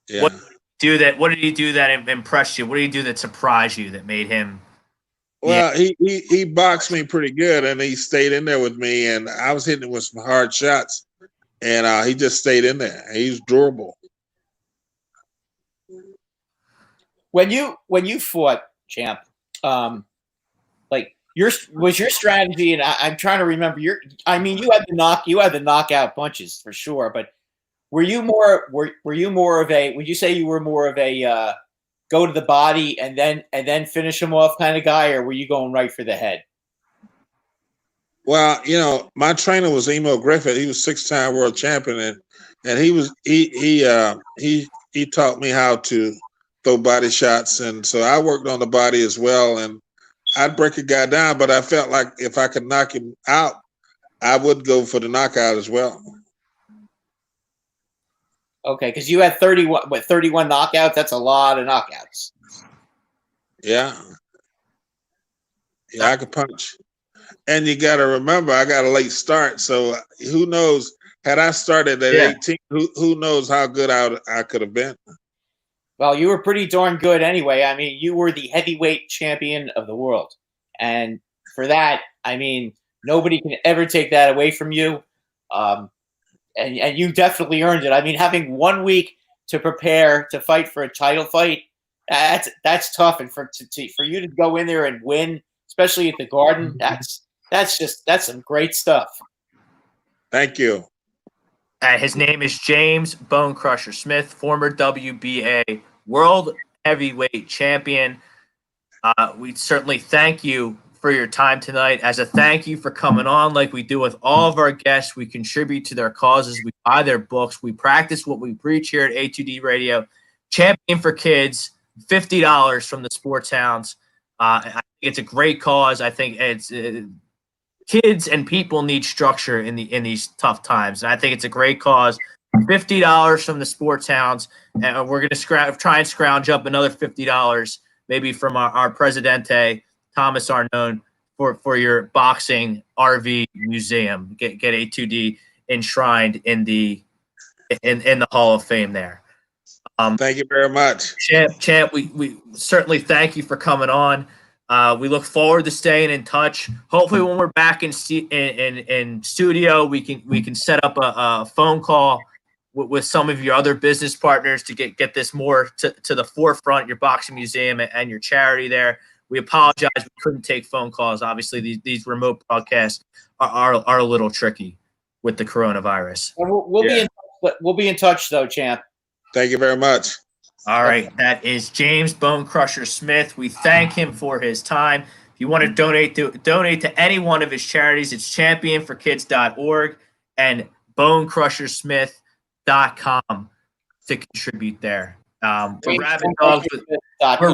Yeah. What did he do that impressed you? What did he do that surprised you, that made him? Well, he boxed me pretty good, and he stayed in there with me, and I was hitting him with some hard shots, and he just stayed in there. He's durable. When you fought, champ, was your strategy, and I'm trying to remember you had the knockout punches for sure, but were you more of a, would you say you were more of a go to the body and then finish him off kind of guy, or were you going right for the head? Well, my trainer was Emo Griffith. He was 6-time world champion, and he taught me how to throw body shots, and so I worked on the body as well, and I'd break a guy down, but I felt like if I could knock him out, I would go for the knockout as well. Okay, because you had 31 knockouts. That's a lot of knockouts. Yeah, I could punch. And you got to remember, I got a late start, so who knows? Had I started at 18, who knows how good I could have been? Well, you were pretty darn good anyway. I mean, you were the heavyweight champion of the world, and for that, I mean, nobody can ever take that away from you. And you definitely earned it. I mean, having 1 week to prepare to fight for a title fight, that's tough. And for you to go in there and win, especially at the Garden, that's some great stuff. Thank you. His name is James Bone Crusher Smith, former WBA World Heavyweight Champion. We certainly thank you for your time tonight. As a thank you for coming on, like we do with all of our guests, we contribute to their causes, we buy their books, we practice what we preach here at A2D Radio. Champion for Kids, $50 from the Sports Hounds. I think it's a great cause. I think it's kids and people need structure in these tough times, and I think it's a great cause. $50 from the Sports Hounds, and we're going to try and scrounge up another $50, maybe from our Presidente Thomas Arnone for your boxing RV museum. Get A2D enshrined in the Hall of Fame there. Thank you very much, Champ. We certainly thank you for coming on. We look forward to staying in touch. Hopefully, when we're back in studio, we can set up a phone call with some of your other business partners to get this more to the forefront. Your boxing museum and your charity there. We apologize we couldn't take phone calls. Obviously, these remote broadcasts are a little tricky with the coronavirus. We'll be in touch though, champ. Thank you very much. All right, that is James Bone Crusher Smith. We thank him for his time. If you want to donate to any one of his charities, it's championforkids.org and bonecrushersmith.com to contribute there. We're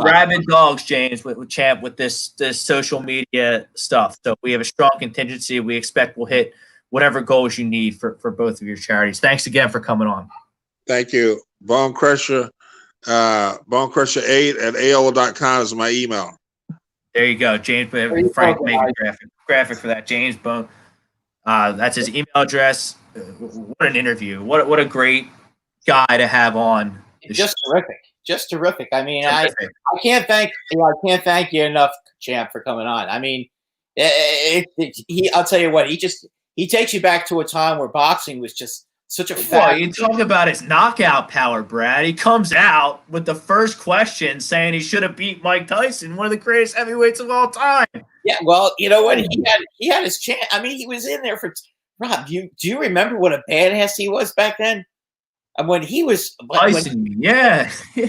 rabid dogs, James, with Champ with this social media stuff. So we have a strong contingency. We expect we'll hit whatever goals you need for both of your charities. Thanks again for coming on. Thank you. Bone Crusher, bonecrusher8@AOL.com is my email. There you go, James. Frank made a graphic for that. James Bone. That's his email address. What an interview! What a great guy to have on. Just terrific. I mean, I can't thank you enough, Champ, for coming on. I mean, I'll tell you what, he takes you back to a time where boxing was just such a fact. Well, you talk about his knockout power, Brad. He comes out with the first question saying he should have beat Mike Tyson, one of the greatest heavyweights of all time. Yeah, well, you know what? He had his chance. I mean, he was in there for Rob. Do you remember what a badass he was back then? And when he was Tyson, man, he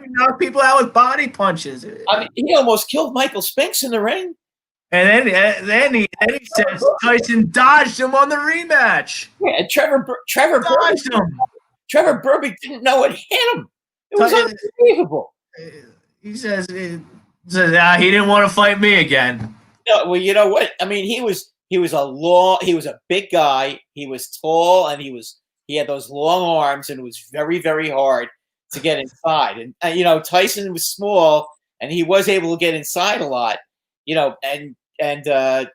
knocked people out with body punches. I mean, he almost killed Michael Spinks in the ring. And then he says Tyson dodged him on the rematch. Yeah, and Trevor dodged him. Trevor Burbick didn't know it hit him. It was unbelievable. He says he didn't want to fight me again. No, well, you know what? I mean, he was a big guy. He was tall, and he had those long arms, and it was very, very hard to get inside. And Tyson was small, and he was able to get inside a lot. And the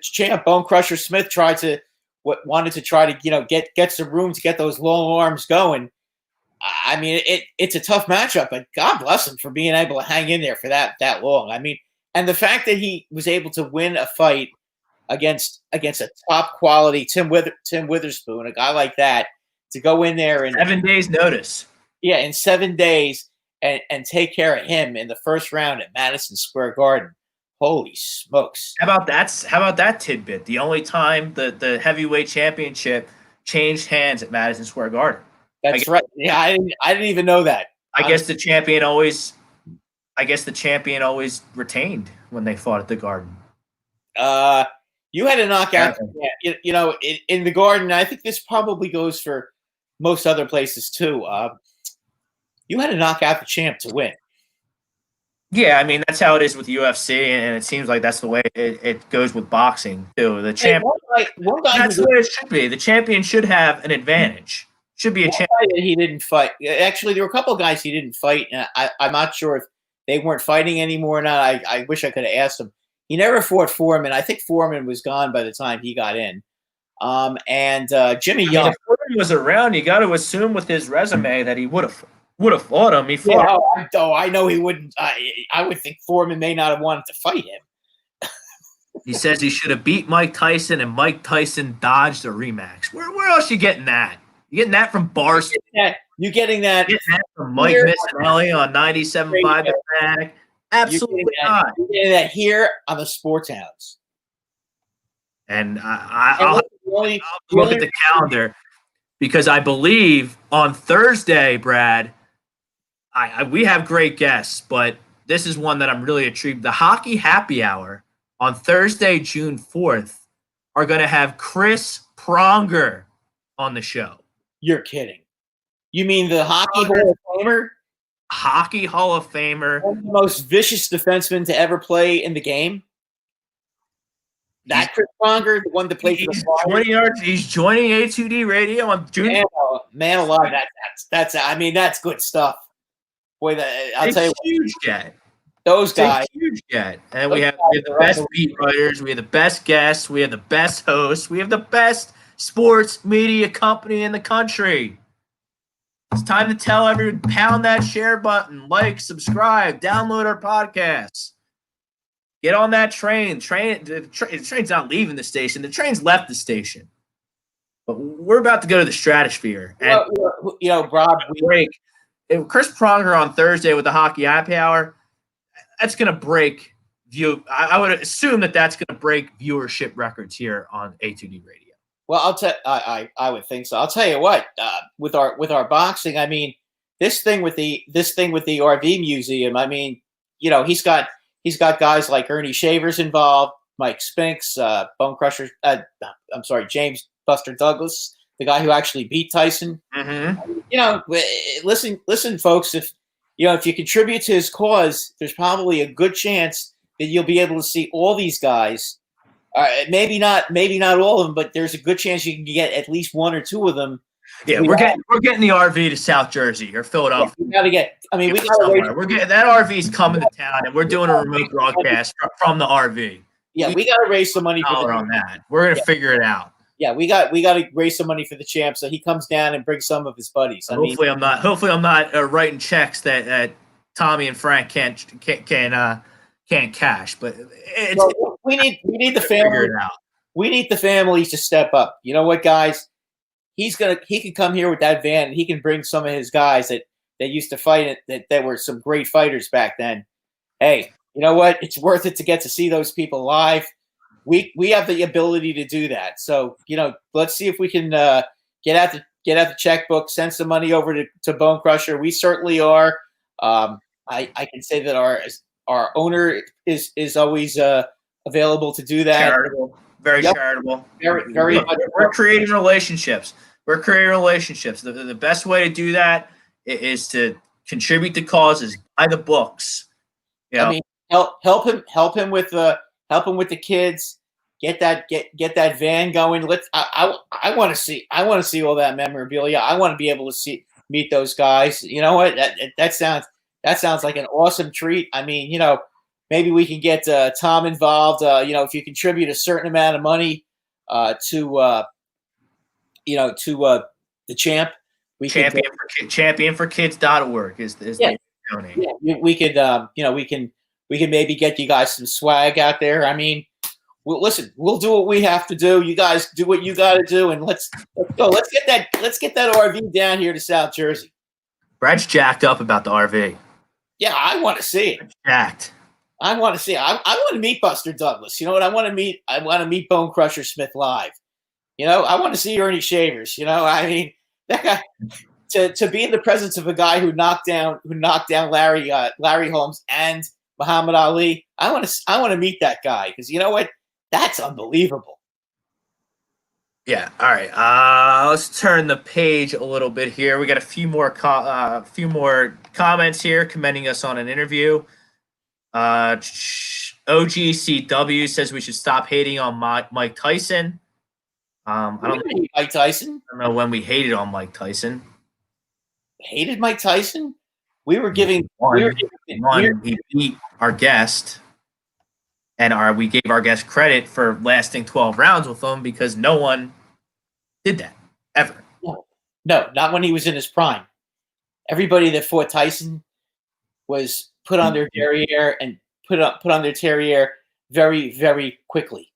champ Bone Crusher Smith wanted to try to get some room to get those long arms going. I mean, it's a tough matchup, but God bless him for being able to hang in there for that long. I mean, and the fact that he was able to win a fight against a top quality Tim Witherspoon, a guy like that, to go in there in 7 days notice. Yeah, in 7 days and take care of him in the first round at Madison Square Garden. Holy smokes. How about that tidbit? The only time the heavyweight championship changed hands at Madison Square Garden. That's right. Yeah, I didn't even know that. I guess the champion always retained when they fought at the Garden. You had a knockout. In the Garden. I think this probably goes for most other places too. You had to knock out the champ to win. Yeah, I mean, that's how it is with UFC, and it seems like that's the way it goes with boxing too. The champ, that's the way it should be. The champion should have an advantage. Should be a champion. He didn't fight. Actually, there were a couple of guys he didn't fight. And I'm not sure if they weren't fighting anymore or not. I wish I could have asked him. He never fought Foreman. I think Foreman was gone by the time he got in. And Jimmy Young. If Foreman was around, you got to assume with his resume that he would have fought him. He fought. Yeah, I know he wouldn't. I would think Foreman may not have wanted to fight him. He says he should have beat Mike Tyson, and Mike Tyson dodged a rematch. Where else you getting that? You getting that from Barstool? You're getting that from Mike Missinelli on 97.5 The Fanatic? Absolutely not. You're getting that here on the Sports Hounds. And I'll look at the calendar because I believe on Thursday, Brad, we have great guests, but this is one that I'm really intrigued. The Hockey Happy Hour on Thursday, June 4th, are going to have Chris Pronger on the show. You're kidding. You mean the Hockey Hall of Famer? hockey Hall of Famer. One of the most vicious defensemen to ever play in the game. That Chris Pronger, the one that played for the Flyers. He's joining A2D Radio on June. Man alive, that's good stuff. Boy, I'll tell you what, huge get. Those guys. Huge get. And we have the best beat writers, we have the best guests, we have the best hosts, we have the best sports media company in the country. It's time to tell everyone, pound that share button, like, subscribe, download our podcasts. Get on that train. The train's not leaving the station. The train's left the station. But we're about to go to the stratosphere. And Rob, break. Chris Pronger on Thursday with the Hockey Eye Hour, that's going to break view. I would assume that's going to break viewership records here on A2D Radio. Well, I would think so. I'll tell you what. With our boxing, I mean, this thing with the RV museum. I mean, he's got guys like Ernie Shavers involved, Mike Spinks, Bone Crusher. James Buster Douglas, the guy who actually beat Tyson. Mm-hmm. Listen, folks. If you contribute to his cause, there's probably a good chance that you'll be able to see all these guys. Maybe not all of them, but there's a good chance you can get at least one or two of them. Yeah, we're getting the RV to South Jersey or Philadelphia. Yeah, we got to get. I mean, we got to. We're getting that RV's coming to town, and we're doing a remote broadcast from the RV. Yeah, we got to raise some money on that. We're gonna figure it out. Yeah, we got to raise some money for the champ, so he comes down and brings some of his buddies. Hopefully, I'm not writing checks that Tommy and Frank can't cash. But we need the family. We need the families to step up. You know what, guys? He can come here with that van, and he can bring some of his guys that used to fight it, that were some great fighters back then. Hey, you know what? It's worth it to get to see those people live. We have the ability to do that. So, let's see if we can get out the checkbook, send some money over to Bone Crusher. We certainly are. I can say that our owner is always available to do that. Charitable. Very charitable. Very We're creating relationships. The best way to do that is to contribute to causes, buy the books. I mean, help him with the kids. Get that van going. I want to see all that memorabilia. I want to be able to meet those guys. You know what? That sounds like an awesome treat. I mean, maybe we can get Tom involved. If you contribute a certain amount of money to the champ, championforkids.org is the donate. Yeah, we can maybe get you guys some swag out there. I mean, we'll do what we have to do. You guys do what you got to do, and let's go. Let's get that RV down here to South Jersey. Brad's jacked up about the RV. Yeah, I want to see it. Jacked. I want to see it. I want to meet Buster Douglas. You know what? I want to meet Bone Crusher Smith live. I want to see Ernie Shavers. I mean, that guy to be in the presence of a guy who knocked down Larry Holmes and Muhammad Ali. I want to meet that guy because you know what? That's unbelievable. Yeah. All right. Let's turn the page a little bit here. We got a few more comments here commending us on an interview. OGCW says we should stop hating on Mike Tyson. I don't hate Mike Tyson. I don't know when we hated on Mike Tyson. Hated Mike Tyson? We were giving he beat our guest, and we gave our guest credit for lasting 12 rounds with him because no one did that ever. No, not when he was in his prime. Everybody that fought Tyson was put on their derriere and put on their terrier very, very quickly.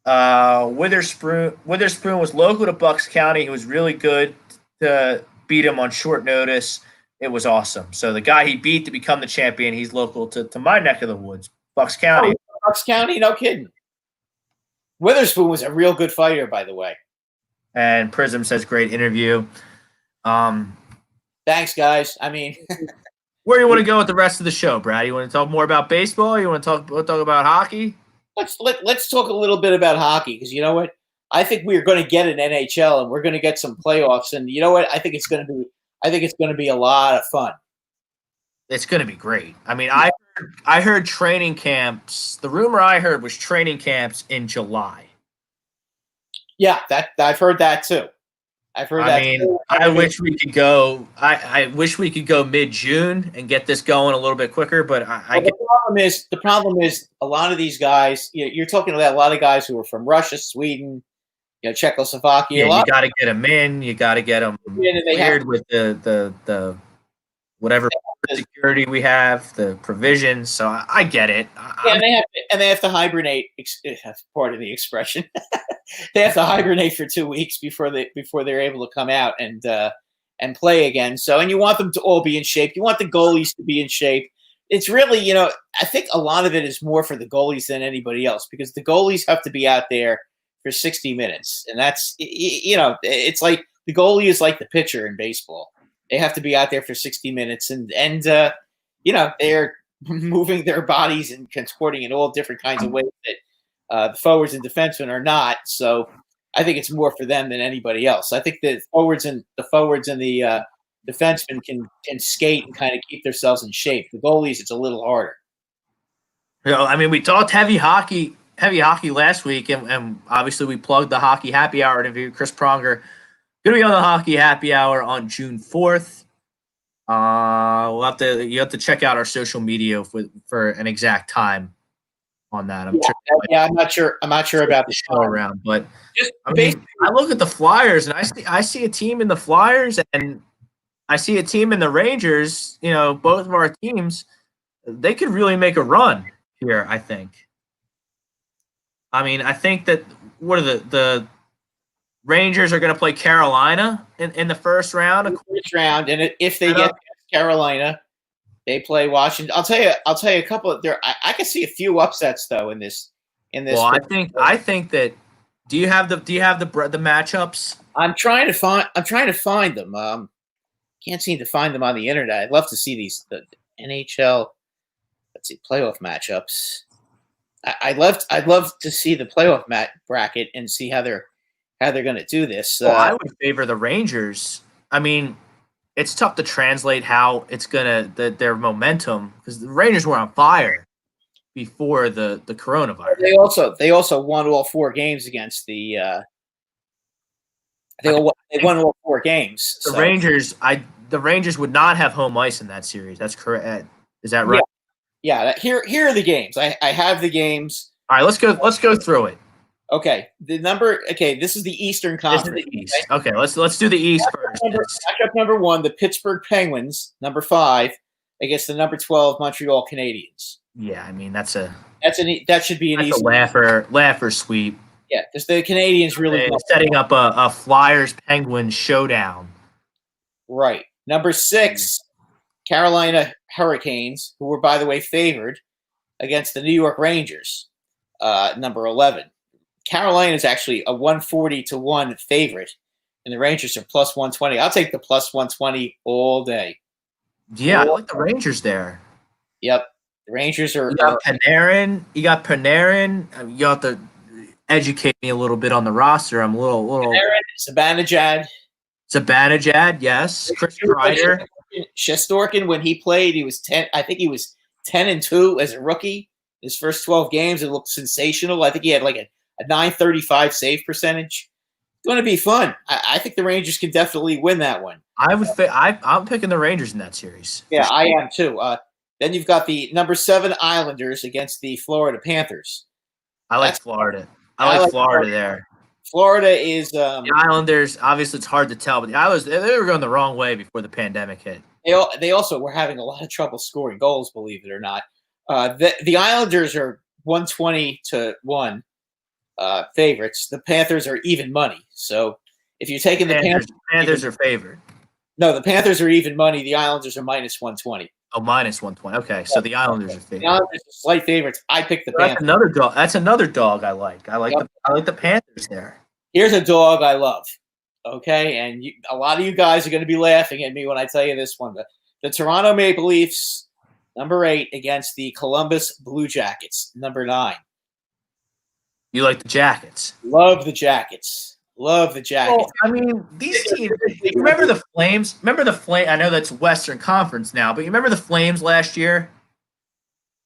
Witherspoon was local to Bucks County. He was really good to beat him on short notice. It was awesome. So the guy he beat to become the champion, he's local to my neck of the woods, Bucks County. Oh, Bucks County, no kidding. Witherspoon was a real good fighter, by the way. And Prism says, great interview. Thanks, guys. I mean, where do you want to go with the rest of the show, Brad? You want to talk more about baseball? You want to talk about hockey? Let's talk a little bit about hockey because you know what? I think we're going to get an NHL and we're going to get some playoffs, and you know what? I think it's going to be a lot of fun. it's going to be great. I mean, I heard training camps. The rumor I heard was training camps in July. Yeah, that I've heard that too. I've heard I that. mean, I wish we could go. I wish we could go mid-June and get this going a little bit quicker. But Well, the problem is a lot of these guys. You're talking about a lot of guys who are from Russia, Sweden, Czechoslovakia. yeah, you got to get them in. You got to get them cleared with the whatever security we have, the provisions. So I get it. Yeah, and they have to hibernate. Pardon the expression. They have to hibernate for 2 weeks before they're able to come out and play again. So, and you want them to all be in shape. You want the goalies to be in shape. It's really, I think a lot of it is more for the goalies than anybody else, because the goalies have to be out there for 60 minutes, and that's it's like the goalie is like the pitcher in baseball. They have to be out there for 60 minutes, and they're moving their bodies and contorting in all different kinds of ways that the forwards and defensemen are not. So I think it's more for them than anybody else. I think the forwards and the defensemen can skate and kind of keep themselves in shape. The goalies, it's a little harder. I mean, we talked heavy hockey last week, and obviously we plugged the Hockey Happy Hour interview. Chris Pronger going to be on the Hockey Happy Hour on June 4th. You have to check out our social media for an exact time on that. I'm not sure about the show around, but I look at the Flyers and I see a team in the Flyers and I see a team in the Rangers. Both of our teams, they could really make a run here. I think. I mean, I think that what are the Rangers are going to play Carolina in the first round. And if they get Carolina, they play Washington. I'll tell you a couple of there. I can see a few upsets though in this. Well, I think that. Do you have the matchups? I'm trying to find them. Can't seem to find them on the internet. I'd love to see the NHL. Let's see playoff matchups. I'd love to see the playoff bracket and see how they're going to do this. I would favor the Rangers. I mean, it's tough to translate how it's their momentum, because the Rangers were on fire before the coronavirus. They also won all 4 games against the. They won all 4 games. The Rangers would not have home ice in that series. That's correct. Is that right? Yeah. Here are the games. I have the games. All right, let's go through it. Okay, this is the Eastern Conference. This is the East. Okay, let's do the East first. Matchup number 1, the Pittsburgh Penguins, number 5, against the number 12 Montreal Canadiens. Yeah, I mean that should be an easy laugher sweep. Yeah, because the Canadiens really setting up a Flyers Penguins showdown. Right, number 6, Carolina Hurricanes, who were by the way favored against the New York Rangers, number 11. Carolina is actually a 140-1 favorite, and the Rangers are plus 120. I'll take the plus 120 all day. Yeah, I like the Rangers there. Yep, the Rangers are. You got Panarin. You have to educate me a little bit on the roster. I'm a little. Panarin, Zibanejad, yes. Chris Kreider. Shesterkin, when he played, he was 10. I think he was 10-2 as a rookie. His first 12 games, it looked sensational. I think he had like a 935 save percentage. It's going to be fun. I think the Rangers can definitely win that one. I'm picking the Rangers in that series. Yeah, I am too. Then you've got the number 7 Islanders against the Florida Panthers. I like Florida. I like Florida there. Florida is the Islanders. Obviously, it's hard to tell, but the Islanders, they were going the wrong way before the pandemic hit. They also were having a lot of trouble scoring goals, believe it or not. The Islanders are 120-1 favorites. The Panthers are even money. So if you're taking the Panthers are favored. No, the Panthers are even money. The Islanders are minus 120. Oh, minus 120. Okay, so the Islanders are favored. The Islanders are slight favorites. I picked the Panthers. That's another dog I like. I like the Panthers there. Here's a dog I love. Okay, and a lot of you guys are going to be laughing at me when I tell you this one. The Toronto Maple Leafs, number 8, against the Columbus Blue Jackets, number 9. You like the Jackets? Love the Jackets. Love the Jackets. I mean, these teams. You remember the Flames? Remember the Flame? I know that's Western Conference now, but you remember the Flames last year?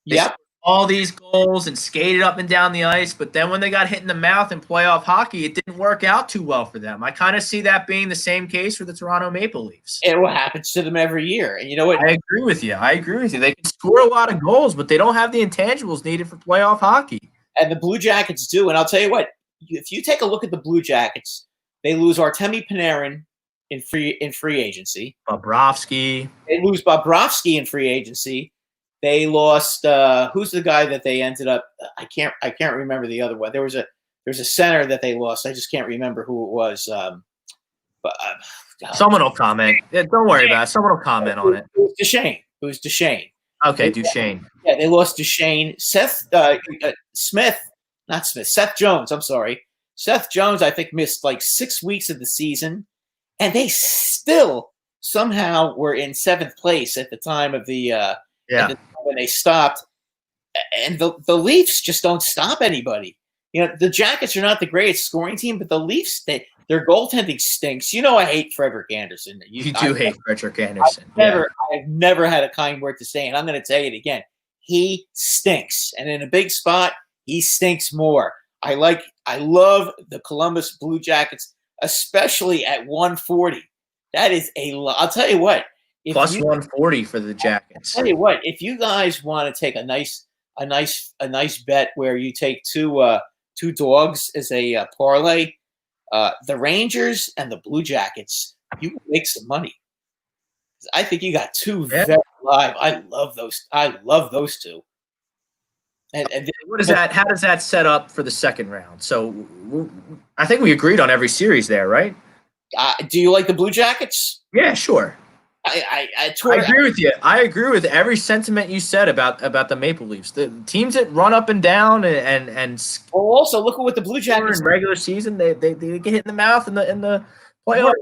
They Yep. scored all these goals and skated up and down the ice, but then when they got hit in the mouth in playoff hockey, it didn't work out too well for them. I kind of see that being the same case for the Toronto Maple Leafs. And what happens to them every year? And you know what? I agree with you. They can score a lot of goals, but they don't have the intangibles needed for playoff hockey. And the Blue Jackets do. And I'll tell you what, if you take a look at the Blue Jackets, they lose Artemi Panarin in free agency. Bobrovsky. They lose Bobrovsky in free agency. They lost who's the guy that they ended up? I can't remember the other one. There's a center that they lost. I just can't remember who it was. Someone will comment. Yeah, don't worry about it. Someone will comment on it. It was Duchesne. Okay, Duchesne. Yeah, they lost Duchesne. Seth Jones. I'm sorry. Seth Jones, I think, missed like 6 weeks of the season, and they still somehow were in 7th place at the time of when they stopped. And the Leafs just don't stop anybody. You know, the Jackets are not the greatest scoring team, but the Leafs, their goaltending stinks. You know, I hate Frederick Anderson. You do hate Frederick Anderson. I've never had a kind word to say, and I'm going to tell you it again. He stinks, and in a big spot, he stinks more. I love the Columbus Blue Jackets, especially at 140. That is a lot. I'll tell you what. Plus 140 for the Jackets. I'll tell you what. If you guys want to take a nice bet where you take two dogs as a parlay, the Rangers and the Blue Jackets, you can make some money. I think you got two very live. I love those two. And what is that? How does that set up for the second round? So I think we agreed on every series there, right? Do you like the Blue Jackets? Yeah, sure. I agree with you. I agree with every sentiment you said about the Maple Leafs. The teams that run up and down and also look at what the Blue Jackets in regular season they get hit in the mouth in the playoffs.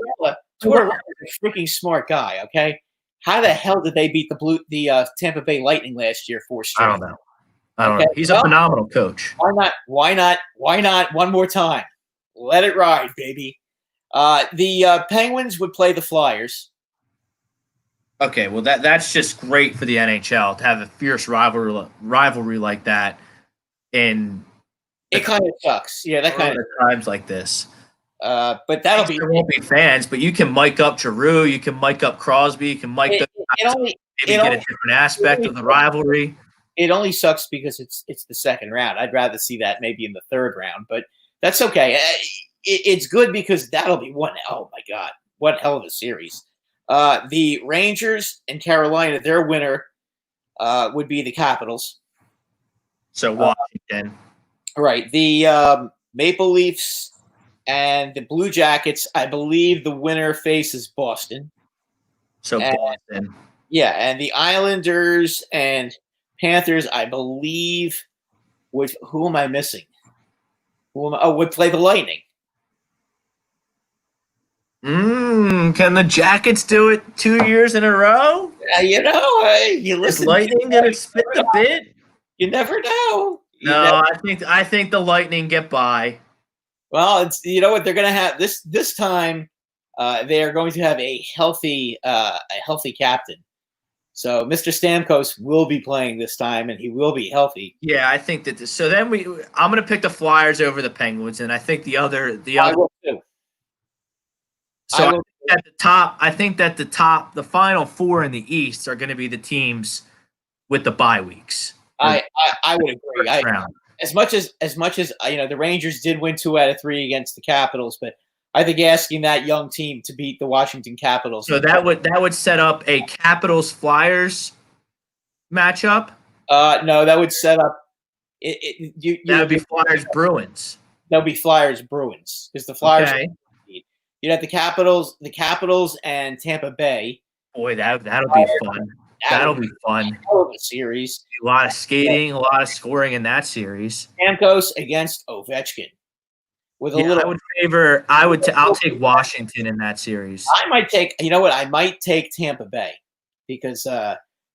Tortorella's a freaking smart guy. Okay, how the hell did they beat the Tampa Bay Lightning last year 4 straight? I don't know. He's a phenomenal coach. Why not? One more time. Let it ride, baby. The Penguins would play the Flyers. Okay, well that's just great for the NHL to have a fierce rivalry like that. And it kind of sucks. Yeah, that kind of times like this. But there won't be fans. But you can mic up Giroux, you can mic up Crosby, you can mic up. Maybe get a different aspect of the rivalry. It only sucks because it's the second round. I'd rather see that maybe in the third round, but that's okay. It's good because that'll be one. Oh my God, what hell of a series! The Rangers and Carolina, their winner would be the Capitals. So Washington, right? The Maple Leafs and the Blue Jackets. I believe the winner faces Boston. So Boston, yeah, and the Islanders and Panthers, I believe, who am I missing? Would play the Lightning. Can the Jackets do it 2 years in a row? You listen. Is Lightning gonna spit the bit? You never know. I think the Lightning get by. Well, it's what they're gonna have this time. They are going to have a healthy captain. So Mr. Stamkos will be playing this time, and he will be healthy. Yeah, I think that. So then I'm going to pick the Flyers over the Penguins, and I think the other. I will too. So I think that the final four in the East are going to be the teams with the bye weeks. I would agree. As much as the Rangers did win 2 out of 3 against the Capitals, but I think asking that young team to beat the Washington Capitals. So that would set up a Capitals Flyers matchup. No, that would set up. That would be Flyers Bruins. That would be Flyers Bruins because the Flyers. Okay. You'd have the Capitals and Tampa Bay. Boy, that'll be fun. That'll be fun. Hell of a series. A lot of skating, a lot of scoring in that series. Stamkos against Ovechkin. I'll take Washington in that series. I might take. You know what? I might take Tampa Bay because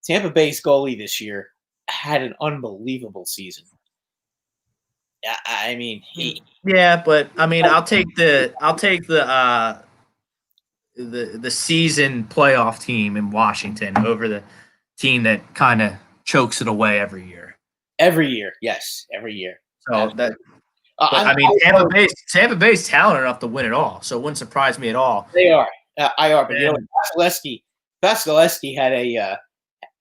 Tampa Bay's goalie this year had an unbelievable season. I mean, Yeah, but I mean, I'll take the season playoff team in Washington over the team that kind of chokes it away every year. every year, yes, every year. So that, but I'm, I mean, Tampa Bay's talented enough to win it all, so it wouldn't surprise me at all. they are. I are, but And, you know, Vasilevsky had a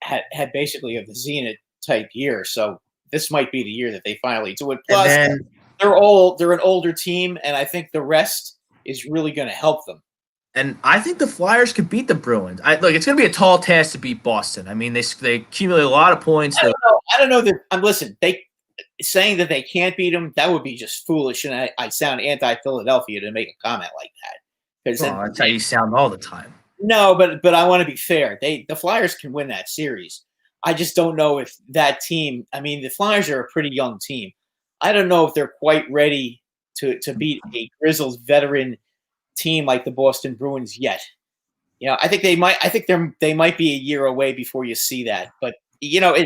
had basically a Zenit type year, so this might be the year that they finally do it. Plus, then, they're an older team, and I think the rest is really going to help them. and I think the Flyers could beat the Bruins. Look, it's going to be a tall task to beat Boston. I mean, they accumulate a lot of points. I don't know that. Listen, they saying that they can't beat them, that would be just foolish, and I sound anti-Philadelphia to make a comment like that. Because that's how you sound all the time. No, but I want to be fair. The Flyers can win that series. I just don't know if that team. I mean, the Flyers are a pretty young team. I don't know if they're quite ready to beat a grizzled veteran team like the Boston Bruins yet. You know, I think they might. I think they might be a year away before you see that. But you know,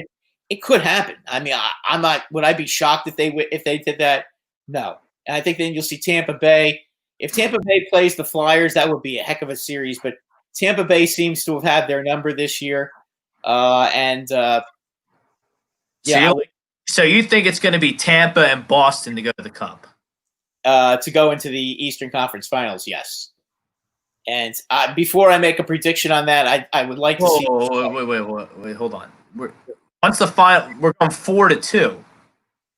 it could happen. I mean, I'm not. Would I be shocked if they did that? No. And I think then you'll see Tampa Bay. If Tampa Bay plays the Flyers, that would be a heck of a series. But Tampa Bay seems to have had their number this year, So you think it's going to be Tampa and Boston to go to the Cup? To go into the Eastern Conference Finals, yes. And before I make a prediction on that, I would like to see. Wait, hold on. Once the final, we're going 4-2.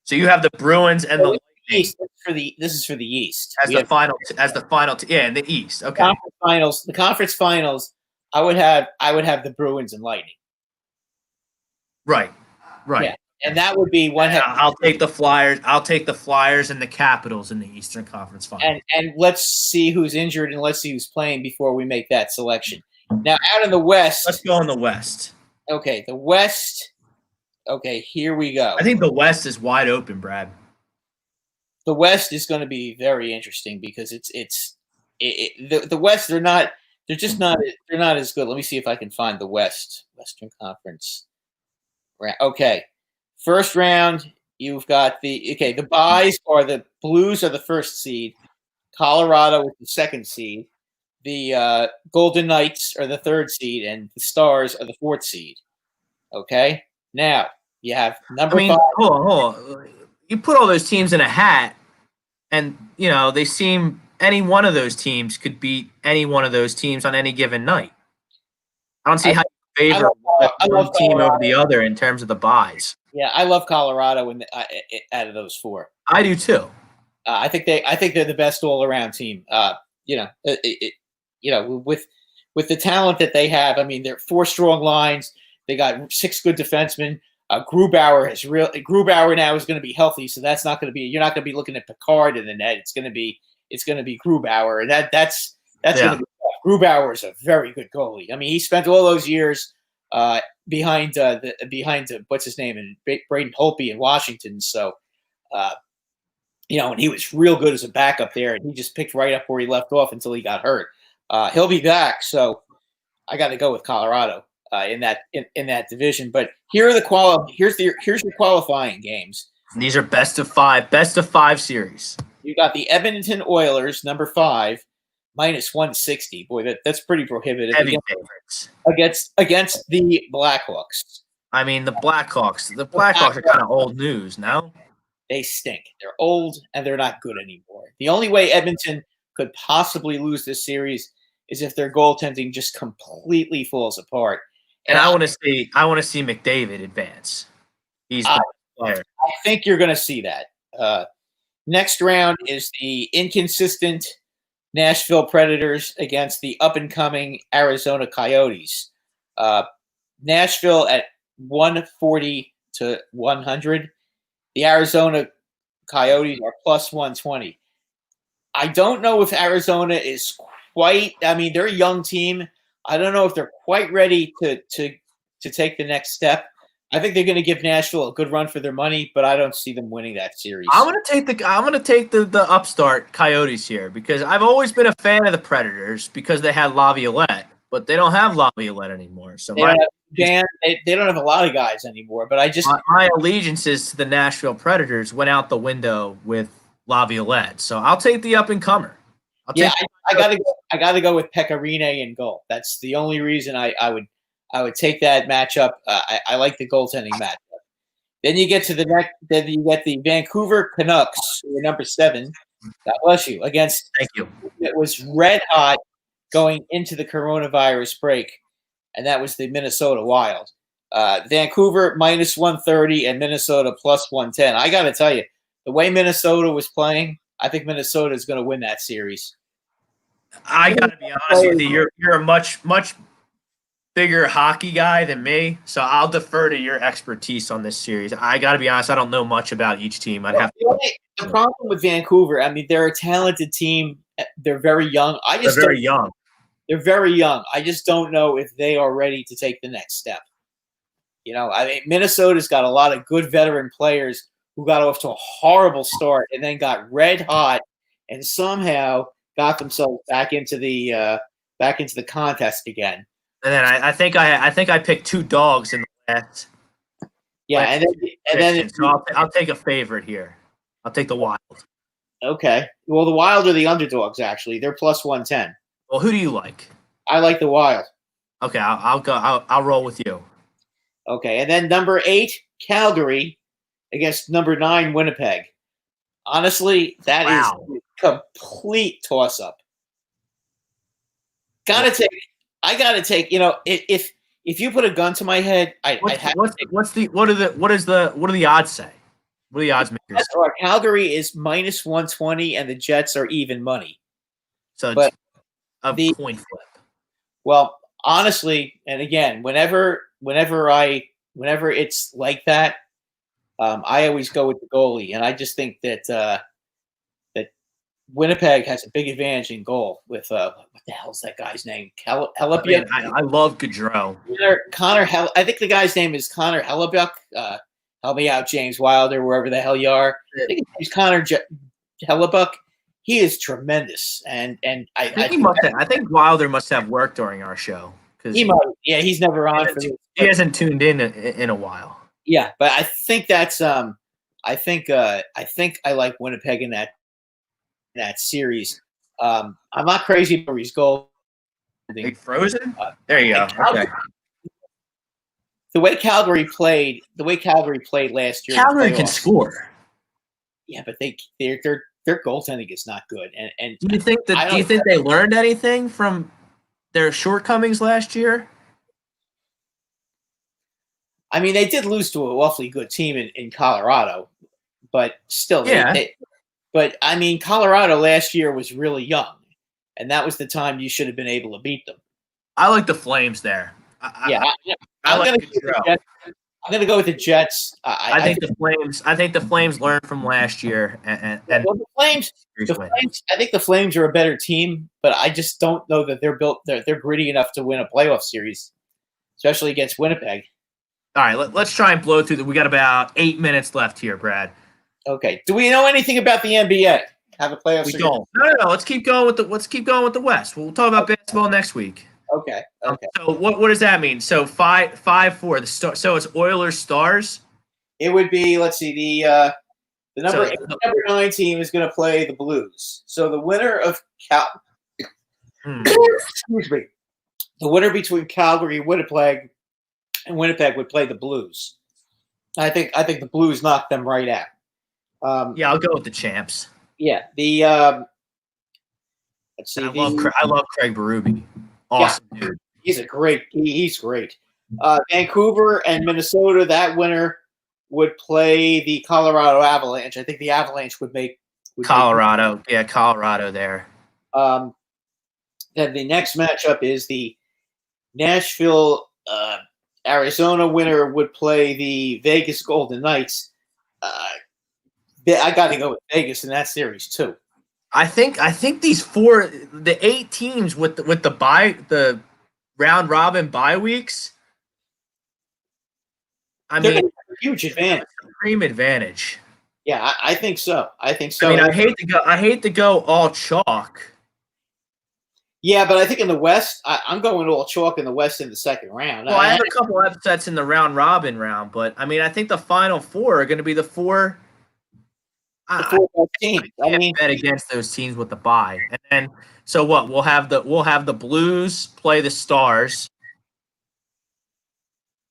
So you have the Bruins and the East. This is for the East as the final. Yeah, in the East. Okay. The conference finals. I would have the Bruins and Lightning. Right. Yeah. And that would be one. I'll take the Flyers. I'll take the Flyers and the Capitals in the Eastern Conference Final. And let's see who's injured and let's see who's playing before we make that selection. Now, out in the West. Let's go in the West. Okay, the West. Okay, here we go. I think the West is wide open, Brad. The West is going to be very interesting because the West. They're not as good. Let me see if I can find the Western Conference. Okay. First round, you've got the byes are the Blues are the first seed, Colorado is the second seed, the Golden Knights are the third seed, and the Stars are the fourth seed. Okay, now you have number 5. Hold on. You put all those teams in a hat, and they seem any one of those teams could beat any one of those teams on any given night. I don't see how you favor one team over the other in terms of the byes. Yeah, I love Colorado out of those 4. I do too. I think they're the best all around team. With the talent that they have, I mean, they're 4 strong lines. They got 6 good defensemen. Grubauer now is going to be healthy, so that's not going to be. You're not going to be looking at Picard in the net. It's going to be Grubauer, and that's going to be. Grubauer is a very good goalie. I mean, he spent all those years behind what's his name, and Braden Holtby in Washington. So, and he was real good as a backup there, and he just picked right up where he left off until he got hurt. He'll be back, so I got to go with Colorado in that division. But here are here's your qualifying games. These are best of 5 series. You got the Edmonton Oilers, number 5. -160. Boy, that's pretty prohibitive. Heavy favorites against the Blackhawks. I mean, the Blackhawks are kind of old news now. They stink. They're old and they're not good anymore. The only way Edmonton could possibly lose this series is if their goaltending just completely falls apart. And I want to see McDavid advance. He's the player. I think you're going to see that. Next round is the inconsistent Nashville Predators against the up-and-coming Arizona Coyotes. Nashville at 140-100. The Arizona Coyotes are +120. I don't know if Arizona is quite – I mean, they're a young team. I don't know if they're quite ready to take the next step. I think they're going to give Nashville a good run for their money, but I don't see them winning that series. I'm going to take the upstart Coyotes here because I've always been a fan of the Predators because they had Laviolette. but they don't have Laviolette anymore. So They don't have Dan. They don't have a lot of guys anymore. But I just my allegiances to the Nashville Predators went out the window with Laviolette. So I'll take the up and comer. I gotta go with Pecorine in goal. That's the only reason I would take that matchup. I like the goaltending matchup. Then you get to the next. Then you get the Vancouver Canucks, who are number 7. God bless you. Against Thank you. It was red hot going into the coronavirus break, and that was the Minnesota Wild. Vancouver minus 130 and Minnesota plus 110. I got to tell you, the way Minnesota was playing, I think Minnesota is going to win that series. I got to be honest with you. You're a much bigger hockey guy than me, so I'll defer to your expertise on this series. I got to be honest, I don't know much about each team. The problem with Vancouver, I mean, they're a talented team. They're very young. They're very young. I just don't know if they are ready to take the next step. I mean, Minnesota's got a lot of good veteran players who got off to a horrible start and then got red hot and somehow got themselves back into the contest again. And then I think I picked 2 dogs in the last. Yeah, and then so I'll take a favorite here. I'll take the Wild. Okay. Well, the Wild are the underdogs. Actually, they're plus 110. Well, who do you like? I like the Wild. Okay, I'll go. I'll roll with you. Okay, and then number 8, Calgary against number 9, Winnipeg. Honestly, that is a complete toss-up. I gotta take. If you put a gun to my head, what are the odds say? What are the odds makers? Calgary is minus 120, and the Jets are even money. So it's a coin flip. Well, honestly, and again, whenever it's like that, I always go with the goalie, and I just think that that Winnipeg has a big advantage in goal with what the hell's that guy's name? Hellebuyck. I love Gaudreau. I think the guy's name is Connor Hellebuyck. Help me out, James Wilder, wherever the hell you are. I think it's Connor Hellebuyck. He is tremendous, and I think Wilder must have worked during our show. He might. Yeah, he's never on. He hasn't tuned in a while. Yeah, but I think that's I think I like Winnipeg in that series. I'm not crazy about his goal. Big Frozen. There you go. Okay. The way Calgary played last year. Calgary can score. Yeah, but their goaltending is not good. And do you think they learned anything from their shortcomings last year? I mean, they did lose to an awfully good team in Colorado, but still, but I mean, Colorado last year was really young, and that was the time you should have been able to beat them. I like the Flames there. I'm going to go with the Jets. I think the Flames learned from last year, and the Flames. I think the Flames are a better team, but I just don't know that they're gritty enough to win a playoff series, especially against Winnipeg. All right, let's try and blow through. We got about 8 minutes left here, Brad. Okay. Do we know anything about the NBA? Have a playoff series? We don't. No. Let's keep going with the West. We'll talk about basketball next week. Okay. So what does that mean? So 5-4. So it's Oilers Stars. It would be. Let's see. The number 9 team is going to play the Blues. So the winner of excuse me, the winner between Calgary and Winnipeg would play the Blues. I think the Blues knocked them right out. I'll go with the champs. Yeah. Let's see. I love Craig Berube. Awesome dude. He's great. Vancouver and Minnesota, that winner would play the Colorado Avalanche. I think the Avalanche would make Colorado. Colorado there. Then the next matchup is the Nashville Arizona winner would play the Vegas Golden Knights. I got to go with Vegas in that series too. I think these the 8 teams with the round robin bye weeks. I mean, a huge advantage. Supreme advantage. Yeah, I think so. I mean, I hate to go all chalk. Yeah, but I think in the West, I'm going all chalk in the West in the second round. Well, I have a couple upsets in the round robin round, but I mean, I think the final four are going to be the four. the four best teams. I can't bet against those teams with the bye. And then, so what? We'll have the Blues play the Stars.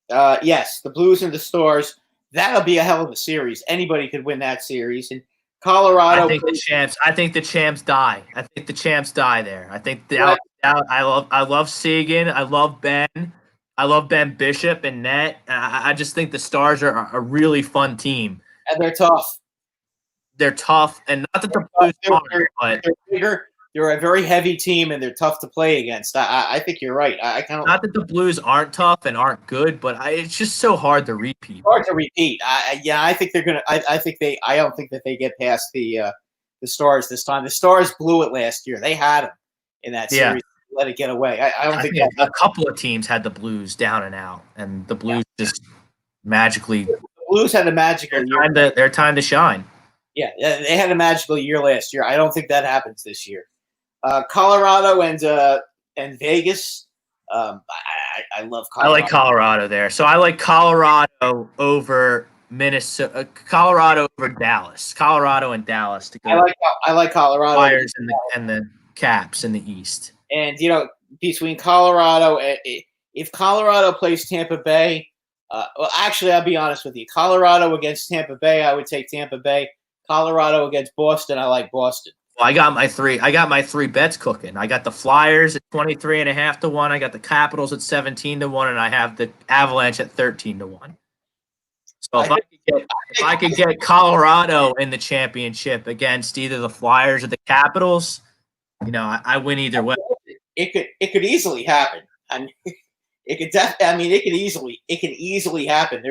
Yes, the Blues and the Stars. That'll be a hell of a series. Anybody could win that series. And Colorado. I think the champs. I think the champs die. I think the champs die there. I think I love Sagan. I love Ben. I love Ben Bishop and Net. I just think the Stars are a really fun team. And they're tough. They're tough, and not that the Blues aren't, but they're bigger. They're a very heavy team, and they're tough to play against. I think you're right. I kind of not that the Blues aren't tough and aren't good, but it's just so hard to repeat. Hard to repeat. I think they're gonna. I think they. I don't think that they get past the Stars this time. The Stars blew it last year. They had them in that series. Let it get away. I don't think a couple of teams had the Blues down and out, and the Blues just magically. The Blues had a magical year. Their time to shine. Yeah, they had a magical year last year. I don't think that happens this year. Colorado and Vegas. I love Colorado. I like Colorado there. So I like Colorado over Minnesota. Colorado over Dallas. Colorado and Dallas to go. I like Colorado. Flyers and the Caps in the East. And between Colorado, if Colorado plays Tampa Bay, well, actually, I'll be honest with you. Colorado against Tampa Bay, I would take Tampa Bay. Colorado against Boston, I like Boston. Well, I got my three bets cooking. I got the Flyers at 23.5 to 1. I got the Capitals at 17 to 1, and I have the Avalanche at 13 to 1. So if I could get Colorado in the championship against either the Flyers or the Capitals, I win either way. It could easily happen. It can easily happen.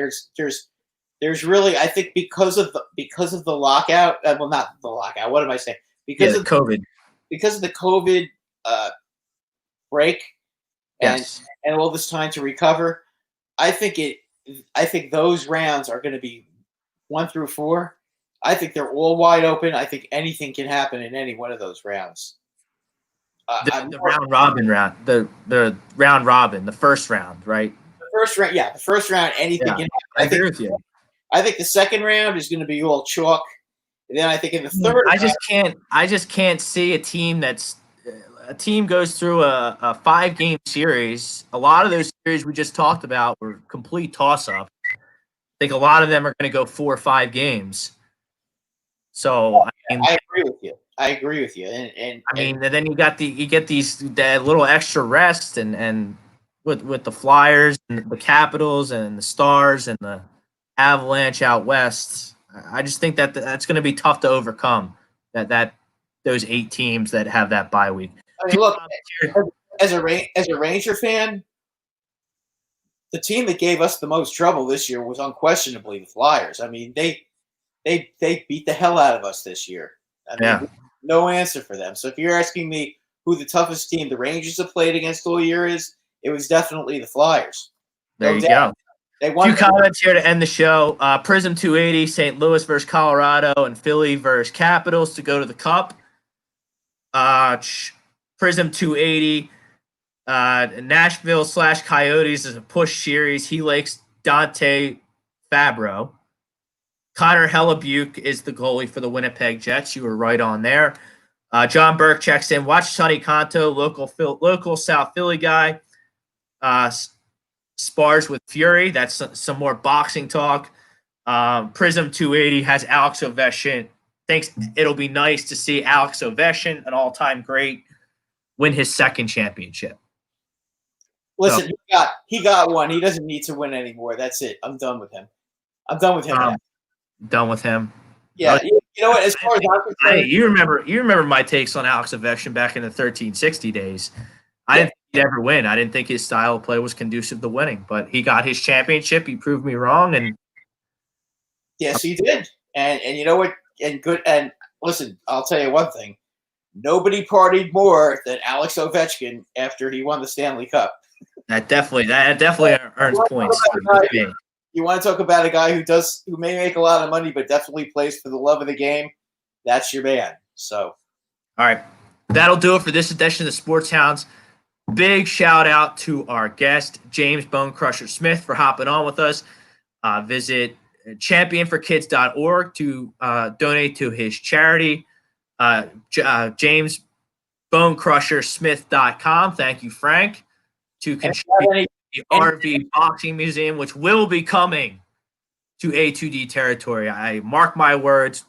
There's really, I think, because of the lockout. Well, not the lockout. What am I saying? Because of COVID. Because of the COVID break, yes, and all this time to recover. I think those rounds are going to be 1 through 4. I think they're all wide open. I think anything can happen in any one of those rounds. The round robin round, the round robin, the first round, right? The first round, anything can happen. I agree with you. I think the second round is going to be all chalk, and then I think in the third, I just can't see a team goes through a 5-game series. A lot of those series we just talked about were complete toss-up. I think a lot of them are going to go 4 or 5 games. So I agree with you. And then you get that little extra rest and with the Flyers and the Capitals and the Stars and the Avalanche out west. I just think that's going to be tough to overcome. That those 8 teams that have that bye week. I mean, look, as a Ranger fan, the team that gave us the most trouble this year was unquestionably the Flyers. I mean, they beat the hell out of us this year. No answer for them. So if you're asking me who the toughest team the Rangers have played against all year is, it was definitely the Flyers. There you go. A few comments here to end the show. Prism 280, St. Louis versus Colorado, and Philly versus Capitals to go to the Cup. Prism 280, Nashville / Coyotes is a push series. He likes Dante Fabro. Connor Hellebuck is the goalie for the Winnipeg Jets. You were right on there. John Burke checks in. Watch Sonny Conto, local South Philly guy. Spars with Fury. That's some more boxing talk. Prism 280 has Alex Ovechkin. Thinks it'll be nice to see Alex Ovechkin, an all-time great, win his second championship. Listen, he got one. He doesn't need to win anymore. That's it. I'm done with him. Now. Done with him. Yeah, you know what? As far as I'm concerned, you remember my takes on Alex Ovechkin back in the 1360 days. I didn't think he'd ever win. I didn't think his style of play was conducive to winning, but he got his championship. He proved me wrong, and yes, he did. And you know what? And listen, I'll tell you one thing: nobody partied more than Alex Ovechkin after he won the Stanley Cup. That definitely earns points. You want to talk about a guy who may make a lot of money, but definitely plays for the love of the game? That's your man. So, all right. That'll do it for this edition of the Sports Hounds. Big shout out to our guest, James Bone Crusher Smith, for hopping on with us. Visit championforkids.org to donate to his charity. JamesBoneCrusherSmith.com. Thank you, Frank, to contribute to the RV Boxing Museum, which will be coming to A2D territory. I mark my words,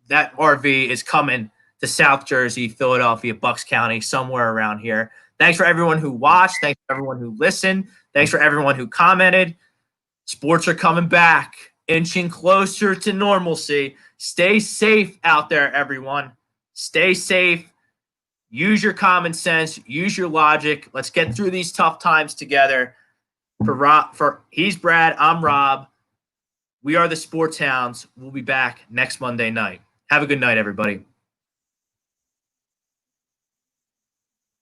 that RV is coming to South Jersey, Philadelphia, Bucks County, somewhere around here. Thanks for everyone who watched. Thanks for everyone who listened. Thanks for everyone who commented. Sports are coming back, inching closer to normalcy. Stay safe out there, everyone. Stay safe. Use your common sense. Use your logic. Let's get through these tough times together. He's Brad. I'm Rob. We are the Sports Hounds. We'll be back next Monday night. Have a good night, everybody.